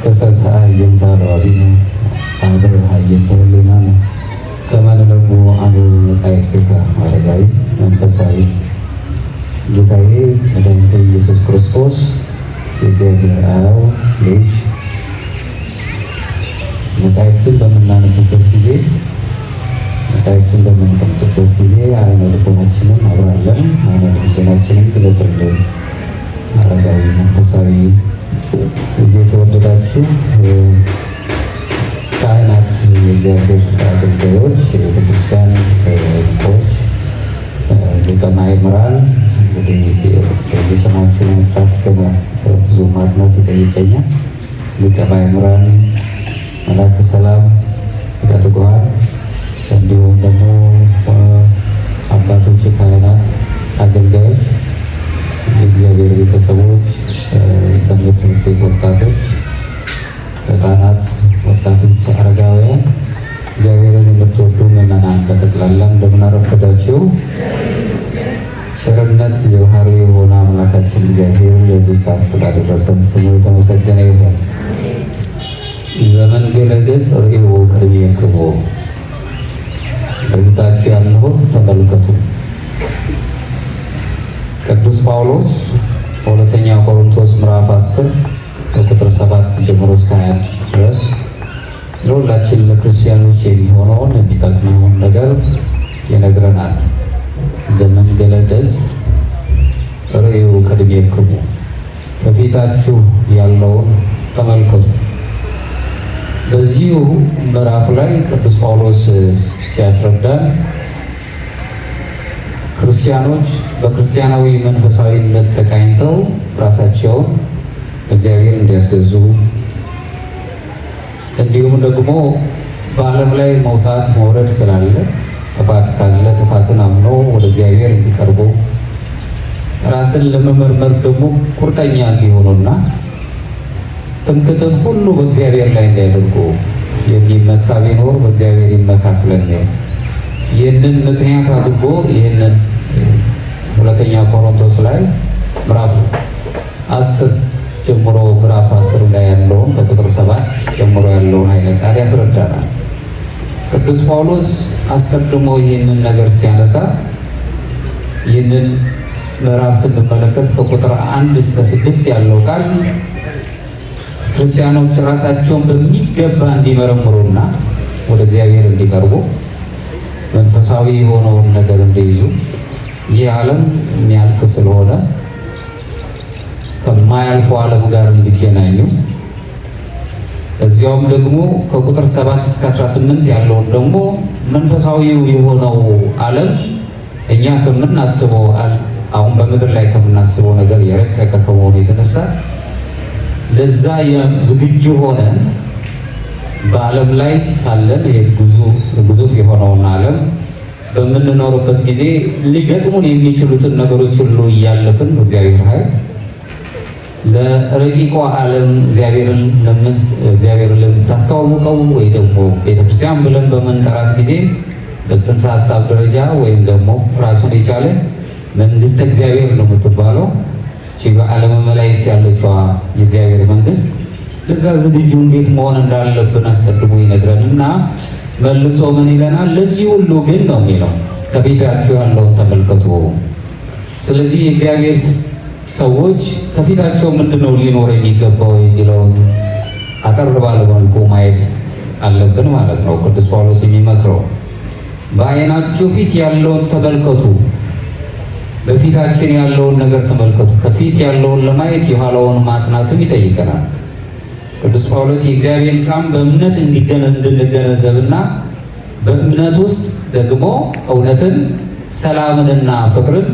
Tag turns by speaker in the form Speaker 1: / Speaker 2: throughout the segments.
Speaker 1: ከሰት አየንታ ለዋቢነ አብር አየንተ ህሊናነ ከመንለቡ አንዱ መጻሕፍትከ አረጋዊ መንፈሳዊ ጌታዬ መድኃኒቴ ኢየሱስ ክርስቶስ የእግዚአብሔር አብ ልጅ መጻሕፍትን በምናነብበት ጊዜ መጻሕፍትን በምንቀምጥበት ጊዜ አይነ ልቦናችንን አብራለን፣ አይነ ልቦናችንን ግለጥልን። አረጋዊ መንፈሳዊ እየተወደዳችሁ ካህናት፣ የእግዚአብሔር አገልጋዮች፣ የቤተክርስቲያን ልቆች፣ ሊቀ ማእምራን እንግዲህ የሰማችሁ ለመጥራት ገና ብዙ ማጥናት ይጠይቀኛል። ሊቀ ማእምራን መላከ ሰላም ትጉሃን፣ እንዲሁም ደግሞ አባቶች፣ ካህናት፣ አገልጋዮች፣ የእግዚአብሔር ቤተሰቦች፣ የሰንበት ትምህርት ቤት ወጣቶች፣ ሕፃናት፣ ወጣቶች፣ አረጋውያን፣ እግዚአብሔርን የምትወዱ ምዕመናን በጠቅላላ እንደምን አረፈዳችሁ። ቸርነት የባህሪ የሆነ አምላካችን እግዚአብሔር ለዚህ ሰዓት ስላደረሰን ስሙ የተመሰገነ ይሁን። ዘመን ገለገጽ ርእዮ ቅድሜክሙ፣ በፊታችሁ ያለውን ተመልከቱ። ቅዱስ ጳውሎስ በሁለተኛ ቆሮንቶስ ምዕራፍ 10 ከቁጥር 7 ጀምሮ እስከ 21 ድረስ ለሁላችን ለክርስቲያኖች የሚሆነውን የሚጠቅመውን ነገር ይነግረናል። ዘመን ገለገጽ ርእዮ ቅድሜክሙ፣ ከፊታችሁ ያለውን ተመልከቱ። በዚሁ ምዕራፍ ላይ ቅዱስ ጳውሎስ ሲያስረዳን ክርስቲያኖች በክርስቲያናዊ መንፈሳዊነት ተቃኝተው ራሳቸውን እግዚአብሔር እንዲያስገዙ እንዲሁም ደግሞ በዓለም ላይ መውጣት መውረድ ስላለ ጥፋት ካለ ጥፋትን አምኖ ወደ እግዚአብሔር እንዲቀርቡ ራስን ለመመርመር ደግሞ ቁርጠኛ እንዲሆኑና ትምክህትን ሁሉ በእግዚአብሔር ላይ እንዲያደርጉ የሚመካ ቢኖር በእግዚአብሔር ይመካ ስለሚል ይህንን ምክንያት አድርጎ ይህንን ሁለተኛ ቆሮንቶስ ላይ ምዕራፍ 10 ጀምሮ ምዕራፍ 10 ላይ ያለውን ከቁጥር 7 ጀምሮ ያለውን ኃይለ ቃል ያስረዳናል። ቅዱስ ጳውሎስ አስቀድሞ ይህንን ነገር ሲያነሳ ይህንን ምዕራፍ ስንመለከት ከቁጥር 1 እስከ 6 ያለው ቃል ክርስቲያኖች ራሳቸውን በሚገባ እንዲመረምሩና ወደ እግዚአብሔር እንዲቀርቡ መንፈሳዊ የሆነውን ነገር እንዲይዙ ይህ ዓለም የሚያልፍ ስለሆነ ከማያልፈው ዓለም ጋር እንዲገናኙ እዚያውም ደግሞ ከቁጥር 7 እስከ 18 ያለውን ደግሞ መንፈሳዊው የሆነው ዓለም እኛ ከምናስበው አሁን በምድር ላይ ከምናስበው ነገር የረቀቀ ከመሆኑ የተነሳ ለዛ ዝግጁ ሆነን በዓለም ላይ ካለን ግዙፍ የሆነውን ዓለም በምንኖርበት ጊዜ ሊገጥሙን የሚችሉትን ነገሮች ሁሉ እያለፍን በእግዚአብሔር ኃይል ለረቂቋ ዓለም እግዚአብሔርን ለምታስተዋውቀው ወይ ደግሞ ቤተክርስቲያን ብለን በምንጠራት ጊዜ በጽንሰ ሀሳብ ደረጃ ወይም ደግሞ ራሱን የቻለ መንግስተ እግዚአብሔር ነው የምትባለው በዓለመ መላእክት ያለችዋ የእግዚአብሔር መንግስት ለዛ ዝግጁ እንዴት መሆን እንዳለብን አስቀድሞ ይነግረንና መልሶ ምን ይለናል? ለዚህ ሁሉ ግን ነው የሚለው ከፊታችሁ ያለውን ተመልከቱ። ስለዚህ የእግዚአብሔር ሰዎች ከፊታቸው ምንድነው ሊኖር የሚገባው የሚለውን አጠር ባለ መልኩ ማየት አለብን ማለት ነው። ቅዱስ ጳውሎስ የሚመክረው በዓይናችሁ ፊት ያለውን ተመልከቱ፣ በፊታችን ያለውን ነገር ተመልከቱ። ከፊት ያለውን ለማየት የኋላውን ማጥናትም ይጠይቀናል። ቅዱስ ጳውሎስ የእግዚአብሔር ቃል በእምነት እንድንገነዘብና በእምነት ውስጥ ደግሞ እውነትን፣ ሰላምንና ፍቅርን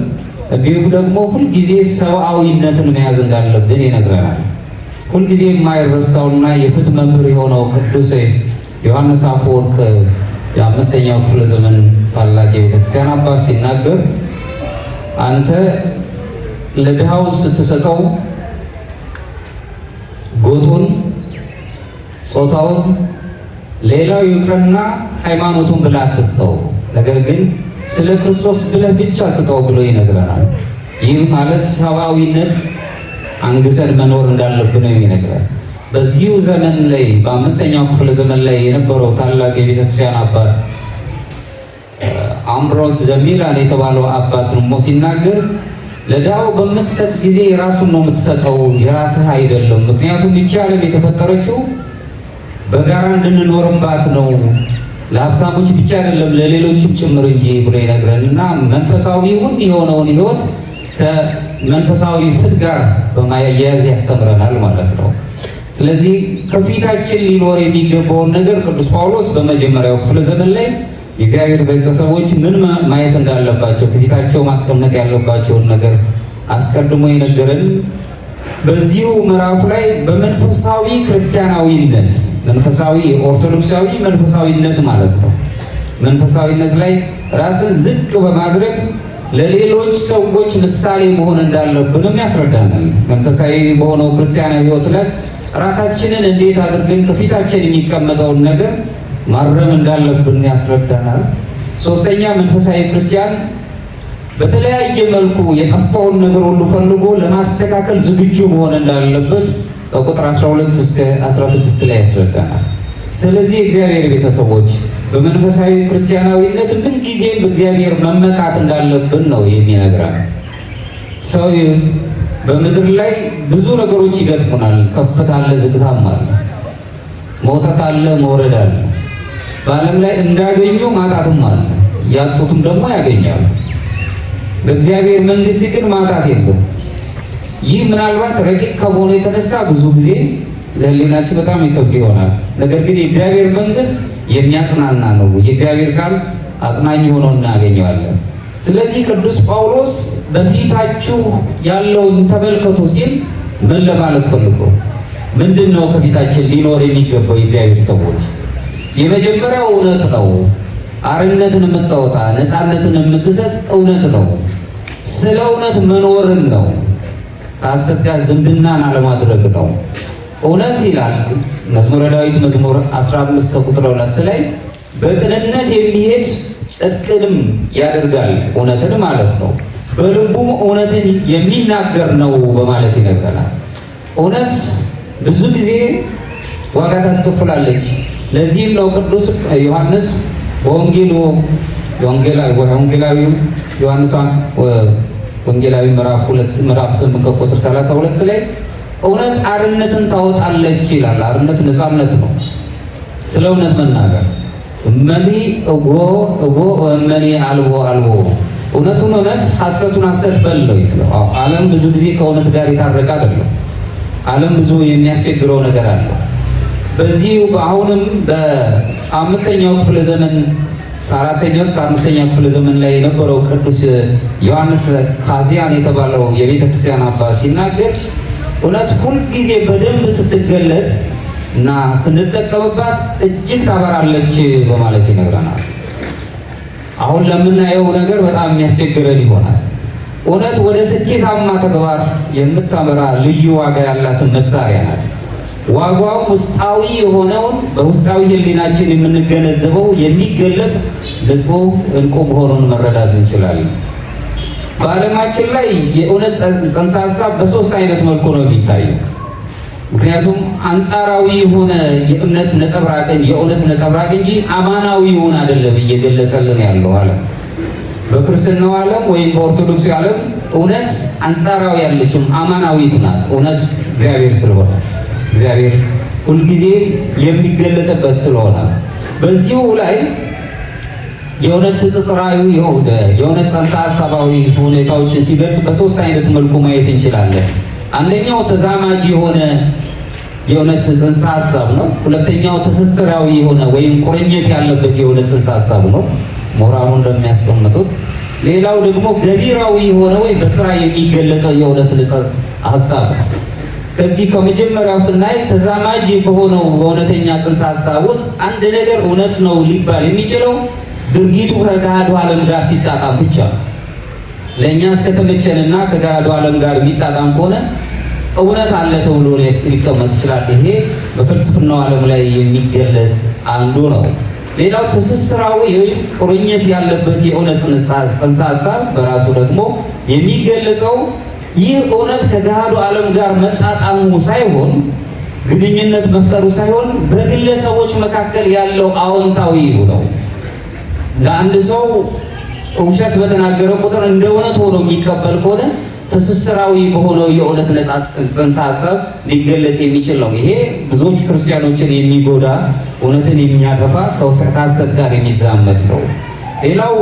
Speaker 1: እንዲሁም ደግሞ ሁልጊዜ ሰብአዊነትን መያዝ እንዳለብን ይነግረናል። ሁልጊዜ የማይረሳውና የፍትሕ መምህር የሆነው ቅዱስ ዮሐንስ አፈወርቅ የ5ኛው ክፍለ ዘመን ታላቅ የቤተክርስቲያን አባት ሲናገር አንተ ለድሃው ስትሰጠው ጎጡን፣ ጾታውን፣ ሌላው ይቅርና ሃይማኖቱን ብለህ አትስጠው፣ ነገር ግን ስለ ክርስቶስ ብለህ ብቻ ስጠው ብሎ ይነግረናል። ይህም ማለት ሰብአዊነት አንግሰን መኖር እንዳለብን ነው የሚነግረን። በዚሁ ዘመን ላይ በአምስተኛው ክፍለ ዘመን ላይ የነበረው ታላቅ የቤተክርስቲያን አባት አምብሮስ ዘሚላን የተባለው አባት ነው ሲናገር ለዳው በምትሰጥ ጊዜ የራሱን ነው የምትሰጠው፣ የራስህ አይደለም። ምክንያቱም ይህች ዓለም የተፈጠረችው በጋራ እንድንኖርባት ነው፣ ለሀብታሞች ብቻ አይደለም ለሌሎችም ጭምር እንጂ ብሎ ይነግረንና መንፈሳዊውን የሆነውን ሕይወት ከመንፈሳዊ ፍት ጋር በማያያዝ ያስተምረናል ማለት ነው። ስለዚህ ከፊታችን ሊኖር የሚገባውን ነገር ቅዱስ ጳውሎስ በመጀመሪያው ክፍለ ዘመን ላይ የእግዚአብሔር ቤተሰቦች ምን ማየት እንዳለባቸው ከፊታቸው ማስቀመጥ ያለባቸውን ነገር አስቀድሞ የነገረን በዚሁ ምዕራፍ ላይ በመንፈሳዊ ክርስቲያናዊነት መንፈሳዊ ኦርቶዶክሳዊ መንፈሳዊነት ማለት ነው። መንፈሳዊነት ላይ ራስን ዝቅ በማድረግ ለሌሎች ሰዎች ምሳሌ መሆን እንዳለብንም ያስረዳናል። መንፈሳዊ በሆነው ክርስቲያናዊ ሕይወት ላይ ራሳችንን እንዴት አድርገን ከፊታችን የሚቀመጠውን ነገር ማረም እንዳለብን ያስረዳናል። ሶስተኛ መንፈሳዊ ክርስቲያን በተለያየ መልኩ የጠፋውን ነገር ሁሉ ፈልጎ ለማስተካከል ዝግጁ መሆን እንዳለበት ከቁጥር 12 እስከ 16 ላይ ያስረዳናል። ስለዚህ እግዚአብሔር ቤተሰቦች በመንፈሳዊ ክርስቲያናዊነት ምን ጊዜም በእግዚአብሔር መመካት እንዳለብን ነው የሚነግረን። ሰው በምድር ላይ ብዙ ነገሮች ይገጥሙናል። ከፍታ አለ፣ ዝቅታም አለ፣ መውጣት አለ፣ መውረድ አለ። በዓለም ላይ እንዳገኙ ማጣትም አለ፣ ያጡትም ደግሞ ያገኛሉ። በእግዚአብሔር መንግስት ግን ማጣት የለም። ይህ ምናልባት ረቂቅ ከመሆኑ የተነሳ ብዙ ጊዜ ለሕሊናችን በጣም ይከብድ ይሆናል። ነገር ግን የእግዚአብሔር መንግስት የሚያጽናና ነው። የእግዚአብሔር ቃል አጽናኝ ሆኖ እናገኘዋለን። ስለዚህ ቅዱስ ጳውሎስ በፊታችሁ ያለውን ተመልከቱ ሲል ምን ለማለት ፈልጎ ምንድን ነው ከፊታችን ሊኖር የሚገባው? የእግዚአብሔር ሰዎች የመጀመሪያው እውነት ነው። አርነትን የምታወጣ ነፃነትን የምትሰጥ እውነት ነው። ስለ እውነት መኖርን ነው። ከሐሰት ጋር ዝምድናን አለማድረግ ነው። እውነት ይላል መዝሙረ ዳዊት መዝሙር 15 ከቁጥር 2 ላይ በቅንነት የሚሄድ ጽድቅንም ያደርጋል፣ እውነትን ማለት ነው። በልቡም እውነትን የሚናገር ነው በማለት ይነግረናል። እውነት ብዙ ጊዜ ዋጋ ታስከፍላለች። ለዚህም ነው ቅዱስ ዮሐንስ ወንጌላዊ ዮሐንስ ወንጌላዊ ምዕራፍ 8 ከቁጥር 32 ላይ እውነት አርነትን ታወጣለች ይላል። አርነት ነፃነት ነው። ስለ እውነት መናገር እመኒ እጎ እመኒ አልቦ እውነቱን እውነት ሐሰቱን ሐሰት በለው ይለው። ዓለም ብዙ ጊዜ ከእውነት ጋር የታረቀ አይደለም። ዓለም ብዙ የሚያስቸግረው ነገር አለ። በዚህ አሁንም በአምስተኛው ክፍለ ዘመን ከአራተኛው እስከ አምስተኛው ክፍለ ዘመን ላይ የነበረው ቅዱስ ዮሐንስ ካሲያን የተባለው የቤተ ክርስቲያን አባት ሲናገር እውነት ሁልጊዜ በደንብ ስትገለጽ እና ስንጠቀምባት እጅግ ታበራለች በማለት ይነግረናል። አሁን ለምናየው ነገር በጣም የሚያስቸግረን ይሆናል። እውነት ወደ ስኬታማ ተግባር የምታመራ ልዩ ዋጋ ያላትን መሳሪያ ናት። ዋጋው ውስጣዊ የሆነውን በውስጣዊ ሕሊናችን የምንገነዘበው የሚገለጥ ንጹሕ ዕንቁ መሆኑን መረዳት እንችላለን። በዓለማችን ላይ የእውነት ጽንሰ ሐሳብ በሶስት አይነት መልኩ ነው የሚታየው። ምክንያቱም አንጻራዊ የሆነ የእምነት ነጸብራቅ እንጂ አማናዊውን አይደለም እየገለጸልን ያለው ዓለም። በክርስትናው ዓለም ወይም በኦርቶዶክስ ዓለም እውነት አንጻራዊ ያለችም አማናዊት ናት። እውነት እግዚአብሔር ስለሆነ እግዚአብሔር ሁልጊዜ የሚገለጽበት ስለሆነ በዚሁ ላይ የእውነት ጽጽራዊ የእውነት ጽንሰ ሐሳባዊ ሁኔታዎችን ሲገልጽ በሶስት አይነት መልኩ ማየት እንችላለን። አንደኛው ተዛማጅ የሆነ የእውነት ጽንሰ ሐሳብ ነው። ሁለተኛው ትስስራዊ የሆነ ወይም ቁርኝት ያለበት የእውነት ጽንሰ ሐሳብ ነው ምሁራኑ እንደሚያስቀምጡት። ሌላው ደግሞ ገቢራዊ የሆነ ወይ በስራ የሚገለጸው የእውነት ሐሳብ ነው። ከዚህ ከመጀመሪያው ስናይ ተዛማጅ በሆነው በእውነተኛ ጽንሰ ሐሳብ ውስጥ አንድ ነገር እውነት ነው ሊባል የሚችለው ድርጊቱ ከገሃዱ ዓለም ጋር ሲጣጣም ብቻ። ለእኛ እስከተመቸንና ከገሃዱ ዓለም ጋር የሚጣጣም ከሆነ እውነት አለ ተብሎ ሊቀመጥ ይችላል። ይሄ በፍልስፍናው ዓለም ላይ የሚገለጽ አንዱ ነው። ሌላው ትስስራዊ ቁርኝት ያለበት የእውነት ጽንሰ ሐሳብ በራሱ ደግሞ የሚገለጸው ይህ እውነት ከገሃዱ ዓለም ጋር መጣጣሙ ሳይሆን ግንኙነት መፍጠሩ ሳይሆን በግለሰቦች መካከል ያለው አዎንታዊ ነው። ለአንድ ሰው ውሸት በተናገረ ቁጥር እንደ እውነት ሆኖ የሚቀበል ከሆነ ትስስራዊ በሆነው የእውነት ነፃ ጽንሰ ሐሳብ ሊገለጽ የሚችል ነው። ይሄ ብዙዎች ክርስቲያኖችን የሚጎዳ እውነትን የሚያጠፋ ከሐሰት ጋር የሚዛመድ ነው። ሌላው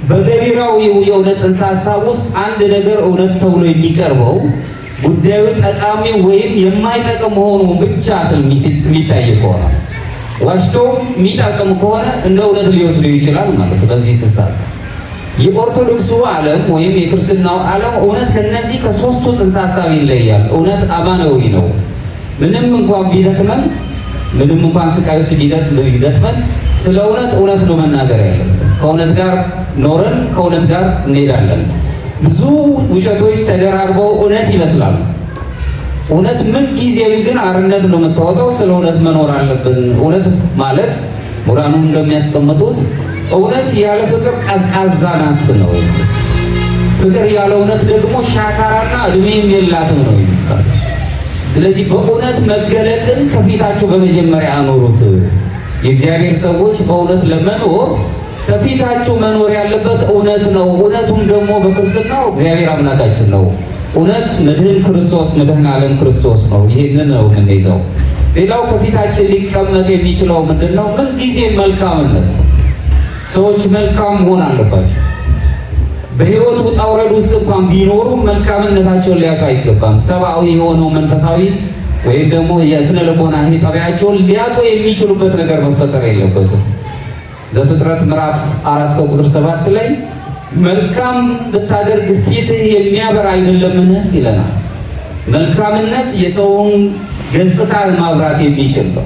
Speaker 1: በገቢራዊ የእውነት ጽንሰ ሐሳብ ውስጥ አንድ ነገር እውነት ተብሎ የሚቀርበው ጉዳዩ ጠቃሚ ወይም የማይጠቅም መሆኑ ብቻ የሚታይ ከሆነ ዋሽቶ የሚጠቅም ከሆነ እንደ እውነት ሊወስደው ይችላል ማለት ነው። በዚህ ጽንሰ ሐሳብ የኦርቶዶክሱ ዓለም ወይም የክርስትናው ዓለም እውነት ከነዚህ ከሶስቱ ጽንሰ ሐሳብ ይለያል። እውነት አማናዊ ነው። ምንም እንኳን ቢደክመን፣ ምንም እንኳን ስቃይ ውስጥ ቢደክመን ስለ እውነት ነው መናገር ያለብን። ከእውነት ጋር ኖረን ከእውነት ጋር እንሄዳለን። ብዙ ውሸቶች ተደራርበው እውነት ይመስላሉ። እውነት ምን ጊዜም ግን አርነት ነው የምታወጣው። ስለ እውነት መኖር አለብን። እውነት ማለት ምሁራኑ እንደሚያስቀምጡት እውነት ያለ ፍቅር ቀዝቃዛ ናት ነው። ፍቅር ያለ እውነት ደግሞ ሻካራና እድሜም የላትም ነው የሚባለው። ስለዚህ በእውነት መገለጥን ከፊታችሁ በመጀመሪያ አኖሩት። የእግዚአብሔር ሰዎች በእውነት ለመኖር ከፊታችሁ መኖር ያለበት እውነት ነው። እውነቱም ደግሞ በክርስትናው እግዚአብሔር አምላካችን ነው። እውነት መድህን ክርስቶስ መድህን ዓለም ክርስቶስ ነው። ይሄንን ነው የምንይዘው። ሌላው ከፊታችን ሊቀመጥ የሚችለው ምንድነው? ምን ጊዜ መልካምነት። ሰዎች መልካም መሆን አለባቸው። በህይወት ውጣ ውረድ ውስጥ እንኳን ቢኖሩ መልካምነታቸውን ሊያጡ አይገባም። ሰብአዊ የሆነው መንፈሳዊ ወይም ደግሞ የስነ ልቦና ጠባያቸውን ሊያጡ የሚችሉበት ነገር መፈጠር የለበትም። ዘፍጥረት ምዕራፍ 4 ቁጥር 7 ላይ መልካም ብታደርግ ፊትህ የሚያበራ አይደለምን ይለናል። መልካምነት የሰውን ገጽታ ማብራት የሚችል ነው።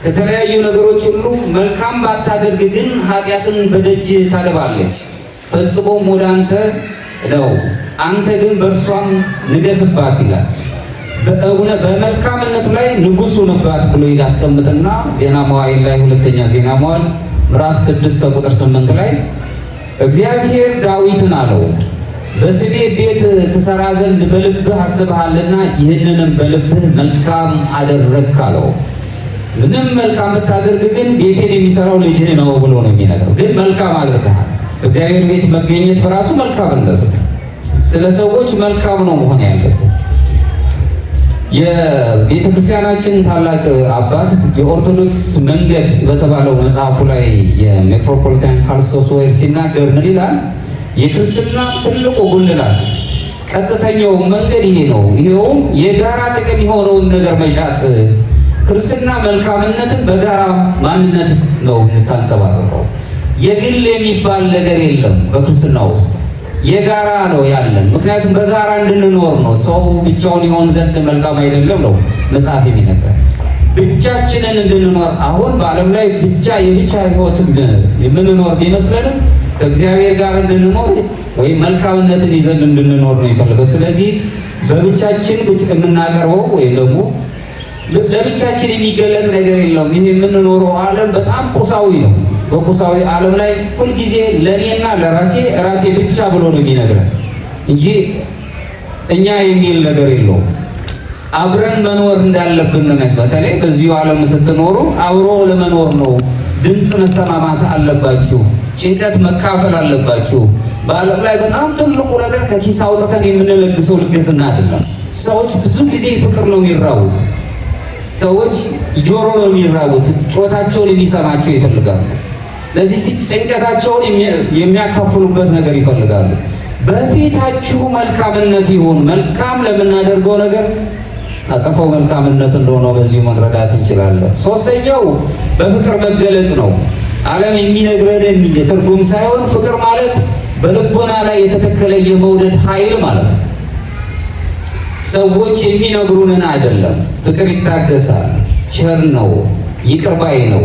Speaker 1: ከተለያዩ ነገሮች ሁሉ መልካም ባታደርግ ግን ኃጢአትን በደጅ ታደባለች፣ ፈጽሞም ወደ አንተ ነው፣ አንተ ግን በእርሷም ንገስባት ይላል። በመልካምነት ላይ ንጉሥ ሁንባት ብሎ ያስቀምጥና ዜና መዋዕል ላይ ሁለተኛ ዜና መዋዕል ምዕራፍ 6 ቁጥር 8 ላይ እግዚአብሔር ዳዊትን አለው በስሜ ቤት ትሰራ ዘንድ በልብህ አስበሃልና ይህንንም በልብህ መልካም አደረግክ አለው። ምንም መልካም ብታደርግ ግን ቤቴን የሚሰራው ልጅህ ነው ብሎ ነው የሚነግረው። ግን መልካም አድርገሃል። እግዚአብሔር ቤት መገኘት በራሱ መልካምነት ነው። ስለ ሰዎች መልካም ነው መሆን ያለበት። የቤተ ክርስቲያናችን ታላቅ አባት የኦርቶዶክስ መንገድ በተባለው መጽሐፉ ላይ የሜትሮፖሊታን ካልስቶስ ወይር ሲናገር ምን ይላል? የክርስትና ትልቁ ጉልላት ቀጥተኛው መንገድ ይሄ ነው። ይሄውም የጋራ ጥቅም የሆነውን ነገር መሻት። ክርስትና መልካምነትን በጋራ ማንነት ነው የምታንጸባርቀው። የግል የሚባል ነገር የለም በክርስትና ውስጥ የጋራ ነው ያለን። ምክንያቱም በጋራ እንድንኖር ነው። ሰው ብቻውን ይሆን ዘንድ መልካም አይደለም ነው መጽሐፍ የሚነግረን። ብቻችንን እንድንኖር አሁን በዓለም ላይ የብቻ ህይወት የምንኖር ቢመስለንም ከእግዚአብሔር ጋር እንድንኖር ወይም መልካምነትን ይዘን እንድንኖር ነው የሚፈልገው። ስለዚህ በብቻችን የምናቀርበው ወይም ደግሞ ለብቻችን የሚገለጽ ነገር የለውም። ይህ የምንኖረው ዓለም በጣም ቁሳዊ ነው። በቁሳዊ ዓለም ላይ ሁልጊዜ ለእኔና ራሴ ብቻ ብሎ ነው የሚነግረን እንጂ እኛ የሚል ነገር የለውም። አብረን መኖር እንዳለብን ነው። በተለይ በዚሁ ዓለም ስትኖሩ አብሮ ለመኖር ነው። ድምፅ መሰማማት አለባችሁ። ጭንቀት መካፈል አለባችሁ። በዓለም ላይ በጣም ትልቁ ነገር ከኪስ አውጥተን የምንለግሰው ልግስና አይደለም። ሰዎች ብዙ ጊዜ ፍቅር ነው የሚራቡት። ሰዎች ጆሮ ነው የሚራቡት። ጮታቸውን የሚሰማቸው ይፈልጋሉ። ለዚህ ጭንቀታቸውን የሚያካፍሉበት ነገር ይፈልጋሉ። በፊታችሁ መልካምነት ይሁን። መልካም ለምናደርገው ነገር አጸፋው መልካምነት እንደሆነ በዚሁ መረዳት እንችላለን። ሶስተኛው በፍቅር መገለጽ ነው። ዓለም የሚነግረንን የትርጉም ሳይሆን ፍቅር ማለት በልቦና ላይ የተተከለ የመውደድ ኃይል ማለት ነው። ሰዎች የሚነግሩንን አይደለም። ፍቅር ይታገሳል፣ ቸር ነው፣ ይቅር ባይ ነው፣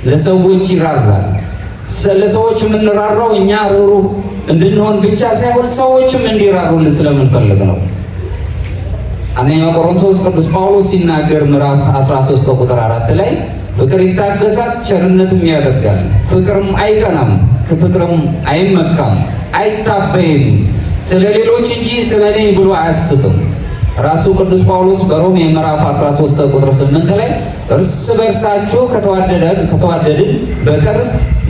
Speaker 1: ለሰዎች ይራራል። ለሰዎች የምንራራው እኛ ሩሩህ እንድንሆን ብቻ ሳይሆን ሰዎችም እንዲራሩልን ስለምንፈልግ ነው። አንደኛ ቆሮንቶስ ቅዱስ ጳውሎስ ሲናገር ምዕራፍ 13 ቁጥር 4 ላይ ፍቅር ይታገሳል፣ ቸርነትም ያደርጋል፣ ፍቅርም አይቀናም፣ ፍቅርም አይመካም፣ አይታበይም፣ ስለ ሌሎች እንጂ ስለ እኔ ብሎ አያስብም፣ ራሱ ቅዱስ ጳውሎስ በሮሜ ምዕራፍ 13 ቁጥር 8 ላይ እርስ በርሳችሁ ከተዋደድን በቀር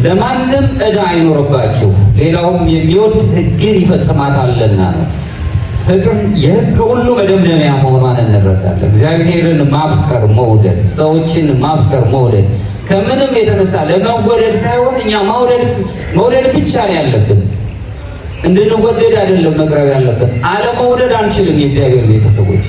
Speaker 1: ለማንም ዕዳ አይኖርባችሁ ሌላውም የሚወድ ሕግን ይፈጽማታልና ነው። ፍቅር የሕግ ሁሉ መደምደሚያ መሆኗን እንረዳለን። እግዚአብሔርን ማፍቀር መውደድ፣ ሰዎችን ማፍቀር መውደድ ከምንም የተነሳ ለመወደድ ሳይሆን እኛ መውደድ ብቻ ነው ያለብን። እንድንወደድ አይደለም መቅረብ ያለብን። አለመውደድ አንችልም። የእግዚአብሔር ቤተሰቦች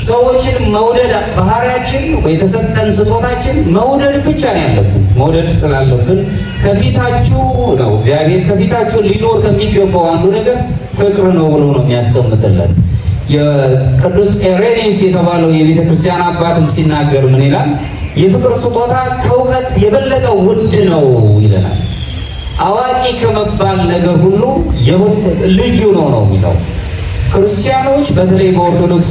Speaker 1: ሰዎችን መውደድ ባህሪያችን ወይ የተሰጠን ስጦታችን መውደድ ብቻ ነው ያለብን። መውደድ ስላለብን ከፊታችሁ ነው እግዚአብሔር ከፊታችሁ ሊኖር ከሚገባው አንዱ ነገር ፍቅር ነው ብሎ ነው የሚያስቀምጥልን። የቅዱስ ኤሬኔስ የተባለው የቤተ ክርስቲያን አባትም ሲናገር ምን ይላል? የፍቅር ስጦታ ከእውቀት የበለጠ ውድ ነው ይለናል። አዋቂ ከመባል ነገር ሁሉ ልዩ ነው የሚለው። ክርስቲያኖች በተለይ በኦርቶዶክስ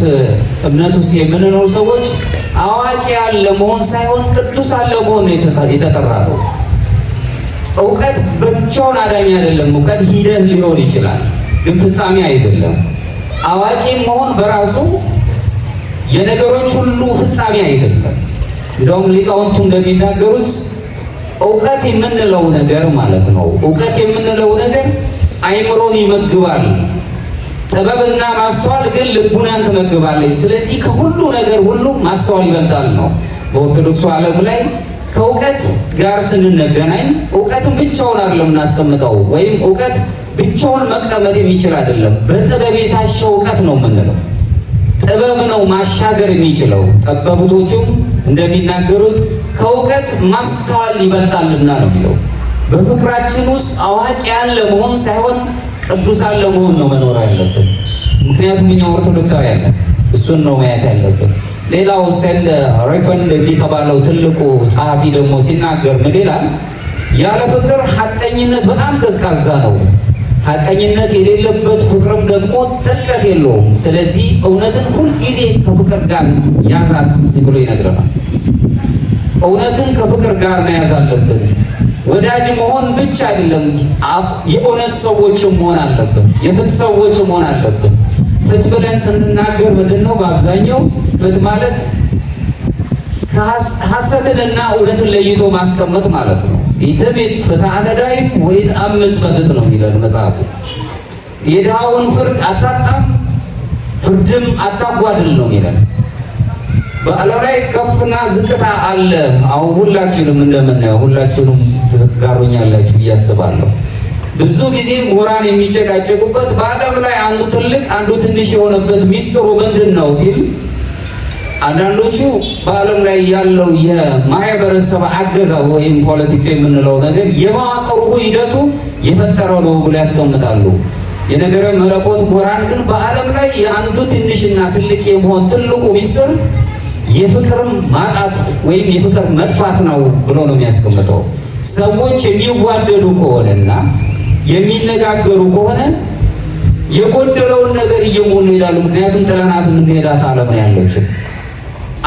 Speaker 1: እምነት ውስጥ የምንኖር ሰዎች አዋቂ ያለ መሆን ሳይሆን ቅዱስ አለ መሆን የተጠራ ነው። እውቀት ብቻውን አዳኝ አይደለም። እውቀት ሂደት ሊሆን ይችላል፣ ግን ፍጻሜ አይደለም። አዋቂ መሆን በራሱ የነገሮች ሁሉ ፍጻሜ አይደለም። እንደውም ሊቃውንቱ እንደሚናገሩት እውቀት የምንለው ነገር ማለት ነው። እውቀት የምንለው ነገር አይምሮን ይመግባል። ጥበብና ማስተዋል ግን ልቡናን ትመግባለች። ስለዚህ ከሁሉ ነገር ሁሉ ማስተዋል ይበልጣል ነው። በኦርቶዶክሱ ዓለም ላይ ከእውቀት ጋር ስንገናኝ እውቀትን ብቻውን አይደለም እናስቀምጠው፣ ወይም እውቀት ብቻውን መቀመጥ የሚችል አይደለም። በጥበብ የታሸ እውቀት ነው የምንለው። ጥበብ ነው ማሻገር የሚችለው። ጠበብቶቹም እንደሚናገሩት ከእውቀት ማስተዋል ይበልጣልና ነው የሚለው። በፍቅራችን ውስጥ አዋቂ ያለ መሆን ሳይሆን ቅዱሳን ለመሆን ነው መኖር ያለብን። ምክንያቱም እኛ ኦርቶዶክሳውያን ነን። እሱን ነው ማየት ያለብን። ሌላው ሰንደ ሪፈንድ የተባለው ትልቁ ጸሐፊ ደግሞ ሲናገር ምን ይላል? ያለ ፍቅር ሐቀኝነት በጣም ቀዝቃዛ ነው። ሐቀኝነት የሌለበት ፍቅርም ደግሞ ጥልቀት የለውም። ስለዚህ እውነትን ሁልጊዜ ከፍቅር ጋር ያዛት ብሎ ይነግረናል። እውነትን ከፍቅር ጋር መያዝ አለብን። ወዳጅ መሆን ብቻ አይደለም፣ የእውነት ሰዎች መሆን አለብን። የፍትህ ሰዎች መሆን አለብን። ፍትህ ብለን ስንናገር ምንድነው? በአብዛኛው ፍትህ ማለት ሐሰትንና እውነትን ለይቶ ማስቀመጥ ማለት ነው። ኢትቤት ፍትሐ ነዳይ ወይትአምፅ በፍትህ ነው የሚለን መጽሐፉ። የድሃውን ፍርድ አታጣም፣ ፍርድም አታጓድል ነው የሚለን። በዓለም ላይ ከፍና ዝቅታ አለ። አሁን ሁላችንም እንደምናየው ሁላችንም ትጋሩኛላችሁ ብዬ አስባለሁ። ብዙ ጊዜ ምሁራን የሚጨቃጨቁበት በዓለም ላይ አንዱ ትልቅ አንዱ ትንሽ የሆነበት ሚስጥሩ ምንድን ነው ሲል አንዳንዶቹ በዓለም ላይ ያለው የማህበረሰብ አገዛዝ ወይም ፖለቲክስ የምንለው ነገር የመዋቅሩ ሂደቱ የፈጠረው ነው ብሎ ያስቀምጣሉ። የነገረ መለኮት ምሁራን ግን በዓለም ላይ የአንዱ ትንሽና ትልቅ የመሆን ትልቁ ሚስጥር የፍቅር ማጣት ወይም የፍቅር መጥፋት ነው ብሎ ነው የሚያስቀምጠው። ሰዎች የሚዋደዱ ከሆነና የሚነጋገሩ ከሆነ የጎደለውን ነገር እየሞሉ ይላሉ። ምክንያቱም ጥለናት የምንሄዳት ዓለም ነው ያለችው።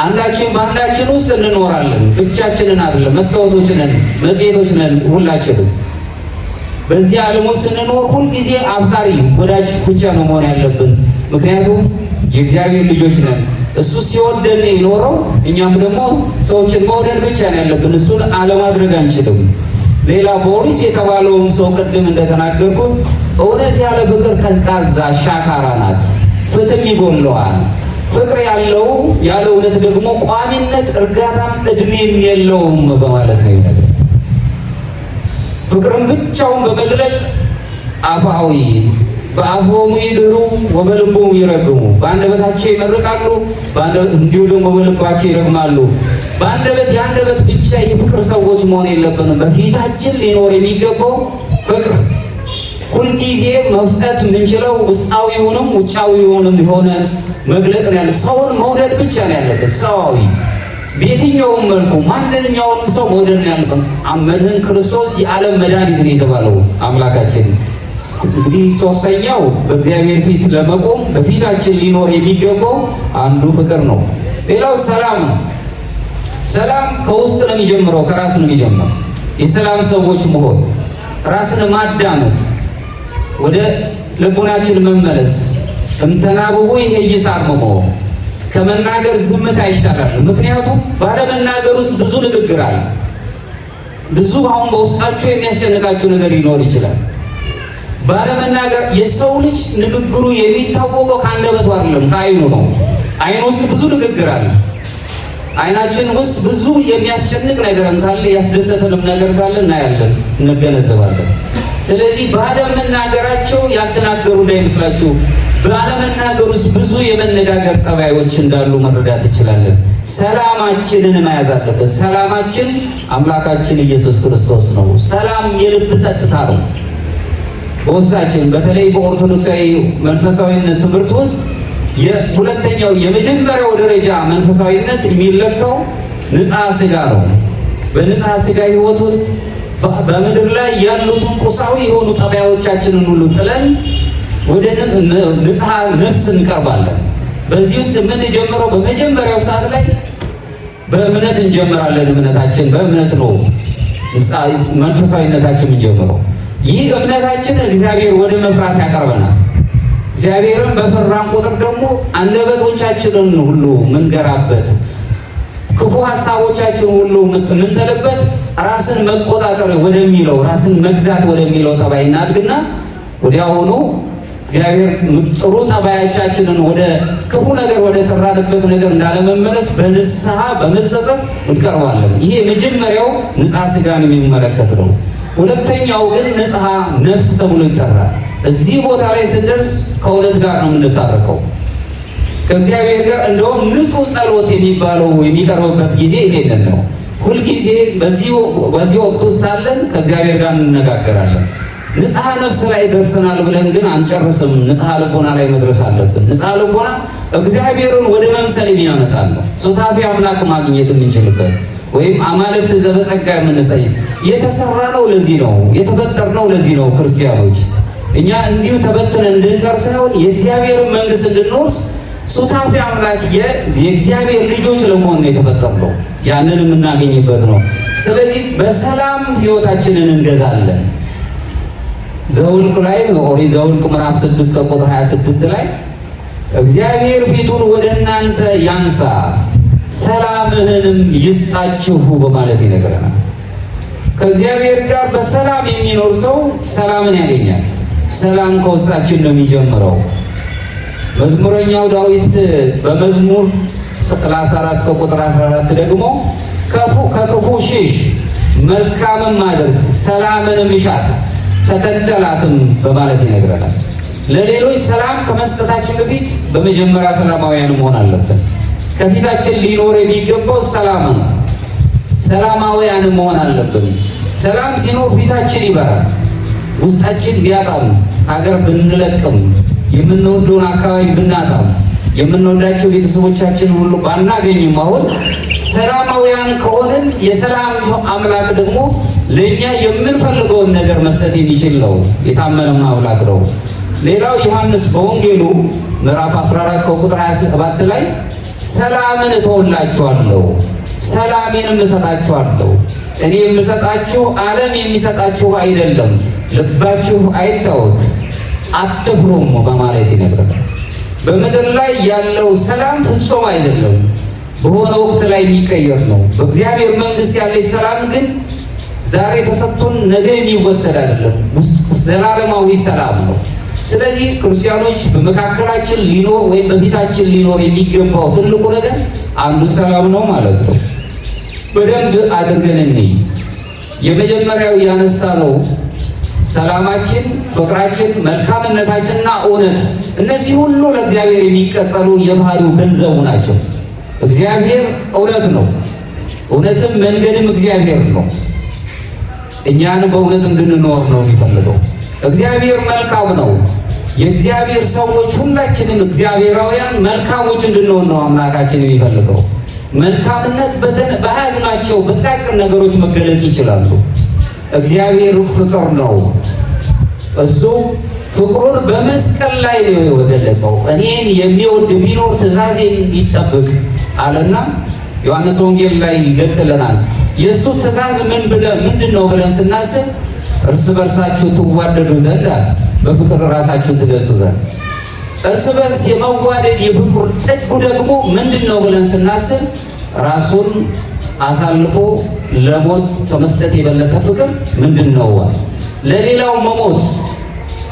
Speaker 1: አንዳችን በአንዳችን ውስጥ እንኖራለን። ብቻችንን አይደለም፣ መስታወቶች ነን፣ መጽሔቶች ነን ሁላችንም። በዚህ ዓለም ውስጥ ስንኖር ሁልጊዜ አፍቃሪ ወዳጅ ብቻ ነው መሆን ያለብን። ምክንያቱም የእግዚአብሔር ልጆች ነን። እሱ ሲወደን የኖረው እኛም ደግሞ ሰዎችን መውደድ ብቻ ነው ያለብን። እሱን አለማድረግ አንችልም። ሌላ ቦሪስ የተባለውም ሰው ቅድም እንደተናገርኩት እውነት ያለ ፍቅር ቀዝቃዛ ሻካራ ናት፣ ፍትም ይጎለዋል። ፍቅር ያለው ያለ እውነት ደግሞ ቋሚነት፣ እርጋታም እድሜም የለውም በማለት ነው ነገር ፍቅርን ብቻውን በመግለጽ አፋዊ በአፎሙ ይድሩ ወበልቦሙ ይረግሙ፣ በአንደበታቸው ይመርቃሉ እንዲሁ ደግሞ በልባቸው ይረግማሉ። በአንደበት የአንደበት ብቻ የፍቅር ሰዎች መሆን የለብንም። በፊታችን ሊኖር የሚገባው ፍቅር ሁልጊዜ መፍጠት የምንችለው ውስጣዊውንም ውጫዊውንም የሆነ መግለጽ ነው ያለ። ሰውን መውደድ ብቻ ነው ያለበት። ሰዋዊ በየትኛውም መልኩ ማንኛውንም ሰው መውደድ ነው ያለበት። መድህን ክርስቶስ የዓለም መድኃኒት ነው የተባለው አምላካችን። እንግዲህ ሶስተኛው በእግዚአብሔር ፊት ለመቆም በፊታችን ሊኖር የሚገባው አንዱ ፍቅር ነው። ሌላው ሰላም ነው። ሰላም ከውስጥ ነው የሚጀምረው፣ ከራስ ነው የሚጀምረው። የሰላም ሰዎች መሆን፣ ራስን ማዳመጥ፣ ወደ ልቦናችን መመለስ፣ እምተናብቡ ይሄ ይሳርመሞ ከመናገር ዝምታ ይሻላል። ምክንያቱም ባለመናገር ውስጥ ብዙ ንግግር አለ። ብዙ አሁን በውስጣችሁ የሚያስጨንቃችሁ ነገር ሊኖር ይችላል። ባለመናገር የሰው ልጅ ንግግሩ የሚታወቀው ከአንደበቱ አይደለም ከአይኑ ነው። አይኑ ውስጥ ብዙ ንግግር አለ። አይናችን ውስጥ ብዙ የሚያስጨንቅ ነገርም ካለ ያስደሰተንም ነገር ካለ እናያለን፣ እንገነዘባለን። ስለዚህ ባለመናገራቸው ያልተናገሩ እንዳይመስላችሁ፣ ባለመናገር ውስጥ ብዙ የመነጋገር ጠባዮች እንዳሉ መረዳት እንችላለን። ሰላማችንን መያዝ አለበት። ሰላማችን አምላካችን ኢየሱስ ክርስቶስ ነው። ሰላም የልብ ጸጥታ ነው። በውስጣችን በተለይ በኦርቶዶክሳዊ መንፈሳዊነት ትምህርት ውስጥ የሁለተኛው የመጀመሪያው ደረጃ መንፈሳዊነት የሚለካው ንጽሐ ሥጋ ነው። በንጽሐ ሥጋ ሕይወት ውስጥ በምድር ላይ ያሉትን ቁሳዊ የሆኑ ጠባዮቻችንን ሁሉ ጥለን ወደ ንጽሐ ነፍስ እንቀርባለን። በዚህ ውስጥ የምንጀምረው በመጀመሪያው ሰዓት ላይ በእምነት እንጀምራለን። እምነታችን በእምነት ነው መንፈሳዊነታችን የምንጀምረው። ይህ እምነታችን እግዚአብሔር ወደ መፍራት ያቀርበናል። እግዚአብሔርን በፈራን ቁጥር ደግሞ አንደበቶቻችንን ሁሉ ምንገራበት፣ ክፉ ሀሳቦቻችን ሁሉ ምንጥልበት ራስን መቆጣጠር ወደሚለው ራስን መግዛት ወደሚለው ጠባይ እናድግና ወዲያውኑ እግዚአብሔር ጥሩ ጠባያቻችንን ወደ ክፉ ነገር ወደ ሰራንበት ነገር እንዳለመመለስ በንስሐ በመጸጸት እንቀርባለን። ይሄ የመጀመሪያው ንጽሐ ሥጋን የሚመለከት ነው። ሁለተኛው ግን ንጽሐ ነፍስ ተብሎ ይጠራል። እዚህ ቦታ ላይ ስንደርስ ከእውነት ጋር ነው የምንታረቀው ከእግዚአብሔር ጋር። እንደውም ንጹሕ ጸሎት የሚባለው የሚቀርብበት ጊዜ ይሄንን ነው። ሁልጊዜ በዚህ ወቅት ውስጥ ሳለን ከእግዚአብሔር ጋር እንነጋገራለን። ንጽሐ ነፍስ ላይ ደርሰናል ብለን ግን አንጨርስም። ንጽሐ ልቦና ላይ መድረስ አለብን። ንጽሐ ልቦና እግዚአብሔርን ወደ መምሰል የሚያመጣል ነው። ሱታፊ አምላክ ማግኘት የምንችልበት ወይም አማልክት ዘበጸጋ የምንሰይ የተሰራ ነው። ለዚህ ነው የተፈጠርነው። ለዚህ ነው ክርስቲያኖች እኛ እንዲሁ ተበትነን እንድንቀር ሳይሆን የእግዚአብሔርን መንግሥት እንድንወርስ ሱታፊ አምላክ የእግዚአብሔር ልጆች ለመሆን ነው የተፈጠርነው። ያንን የምናገኝበት ነው። ስለዚህ በሰላም ሕይወታችንን እንገዛለን። ዘኍልቍ ላይ ኦሪት ዘኍልቍ ምዕራፍ 6 ከቁጥር 26 ላይ እግዚአብሔር ፊቱን ወደ እናንተ ያንሳ ሰላምህንም ይስጣችሁ በማለት ይነግረናል። ከእግዚአብሔር ጋር በሰላም የሚኖር ሰው ሰላምን ያገኛል። ሰላም ከውስጣችን ነው የሚጀምረው። መዝሙረኛው ዳዊት በመዝሙር 34 ከቁጥር 14 ደግሞ ከክፉ ሽሽ መልካምም አድርግ ሰላምንም እሻት ተከተላትም በማለት ይነግረናል። ለሌሎች ሰላም ከመስጠታችን በፊት በመጀመሪያ ሰላማውያን መሆን አለብን። ከፊታችን ሊኖር የሚገባው ሰላም ነው። ሰላማውያን መሆን አለብን። ሰላም ሲኖር ፊታችን ይበራል። ውስጣችን ቢያጣም ሀገር ብንለቅም የምንወደውን አካባቢ ብናጣም የምንወዳቸው ቤተሰቦቻችን ሁሉ ባናገኝም አሁን ሰላማውያን ከሆንን የሰላም አምላክ ደግሞ ለእኛ የምንፈልገውን ነገር መስጠት የሚችል ነው። የታመነም አምላክ ነው። ሌላው ዮሐንስ በወንጌሉ ምዕራፍ 14 ከቁጥር 27 ላይ ሰላምን እተውላችኋለሁ፣ ሰላሜንም እሰጣችኋለሁ። እኔ የምሰጣችሁ ዓለም የሚሰጣችሁ አይደለም። ልባችሁ አይታወክ፣ አትፍሩም በማለት ይነግረናል። በምድር ላይ ያለው ሰላም ፍጹም አይደለም፣ በሆነ ወቅት ላይ የሚቀየር ነው። በእግዚአብሔር መንግሥት ያለች ሰላም ግን ዛሬ ተሰጥቶን ነገ የሚወሰድ አይደለም፣ ዘላለማዊ ሰላም ነው። ስለዚህ ክርስቲያኖች በመካከላችን ሊኖር ወይም በፊታችን ሊኖር የሚገባው ትልቁ ነገር አንዱ ሰላም ነው ማለት ነው። በደንብ አድርገን እንይ። የመጀመሪያው ያነሳ ነው ሰላማችን፣ ፍቅራችን፣ መልካምነታችንና እውነት፣ እነዚህ ሁሉ ለእግዚአብሔር የሚቀጸሉ የባህሪው ገንዘቡ ናቸው። እግዚአብሔር እውነት ነው። እውነትም መንገድም እግዚአብሔር ነው። እኛን በእውነት እንድንኖር ነው የሚፈልገው። እግዚአብሔር መልካም ነው። የእግዚአብሔር ሰዎች ሁላችንም እግዚአብሔራውያን መልካሞች እንድንሆን ነው አምላካችን የሚፈልገው። መልካምነት በያዝናቸው በጥቃቅን ነገሮች መገለጽ ይችላሉ። እግዚአብሔር ፍቅር ነው። እሱ ፍቅሩን በመስቀል ላይ ነው የገለጸው። እኔን የሚወድ ቢኖር ትእዛዜን ይጠብቅ አለና ዮሐንስ ወንጌል ላይ ይገልጽልናል። የእሱ ትእዛዝ ምንድን ነው ብለን ስናስብ እርስ በርሳችሁ ትዋደዱ ዘንድ፣ በፍቅር ራሳችሁን ትገልጹ ዘንድ። እርስ በርስ የመዋደድ የፍቅር ጥጉ ደግሞ ምንድነው ብለን ስናስብ ራሱን አሳልፎ ለሞት ከመስጠት የበለጠ ፍቅር ምንድነው? ለሌላው መሞት፣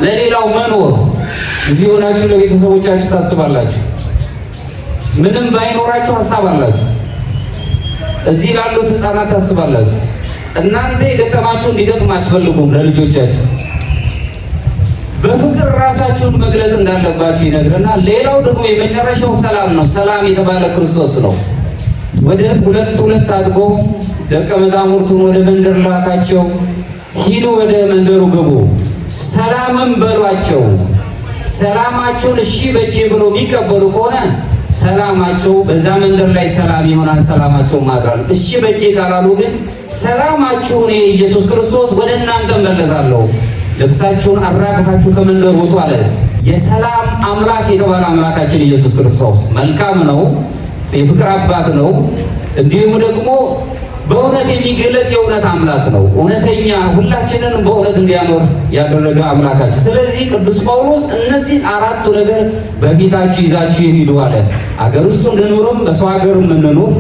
Speaker 1: ለሌላው መኖር። እዚህ ሆናችሁ ለቤተሰቦቻችሁ ታስባላችሁ። ምንም ባይኖራችሁ ሐሳብ አላችሁ። እዚህ ላሉት ሕፃናት ታስባላችሁ። እናንተ የገጠማችሁ እንዲገጥም አትፈልጉም ለልጆቻችሁ። በፍቅር ራሳችሁን መግለጽ እንዳለባችሁ ይነግረናል። ሌላው ደግሞ የመጨረሻው ሰላም ነው። ሰላም የተባለ ክርስቶስ ነው። ወደ ሁለት አድርጎ ደቀ መዛሙርቱን ወደ መንደር ላካቸው። ሂዱ፣ ወደ መንደሩ ግቡ፣ ሰላምም በሏቸው። ሰላማቸውን እሺ በጄ ብሎ የሚቀበሉ ከሆነ ሰላማቸው በዛ መንደር ላይ ሰላም ይሆናል። ሰላማቸው ማድራል። እሺ በጄ ካላሉ ግን ሰላማችሁን ኢየሱስ ክርስቶስ ወደ እናንተ መለሳለሁ፣ ልብሳችሁን አራግፋችሁ ከመንደር ውጡ አለ። የሰላም አምላክ የተባለ አምላካችን ኢየሱስ ክርስቶስ መልካም ነው፣ የፍቅር አባት ነው። እንዲሁም ደግሞ በእውነት የሚገለጽ የእውነት አምላክ ነው። እውነተኛ ሁላችንን በእውነት እንዲያኖር ያደረገ አምላካችን። ስለዚህ ቅዱስ ጳውሎስ እነዚህ አራቱ ነገር በፊታችሁ ይዛችሁ ሂዱ አለ። አገር ውስጥ እንድንኖርም በሰው ሀገር የምንኖር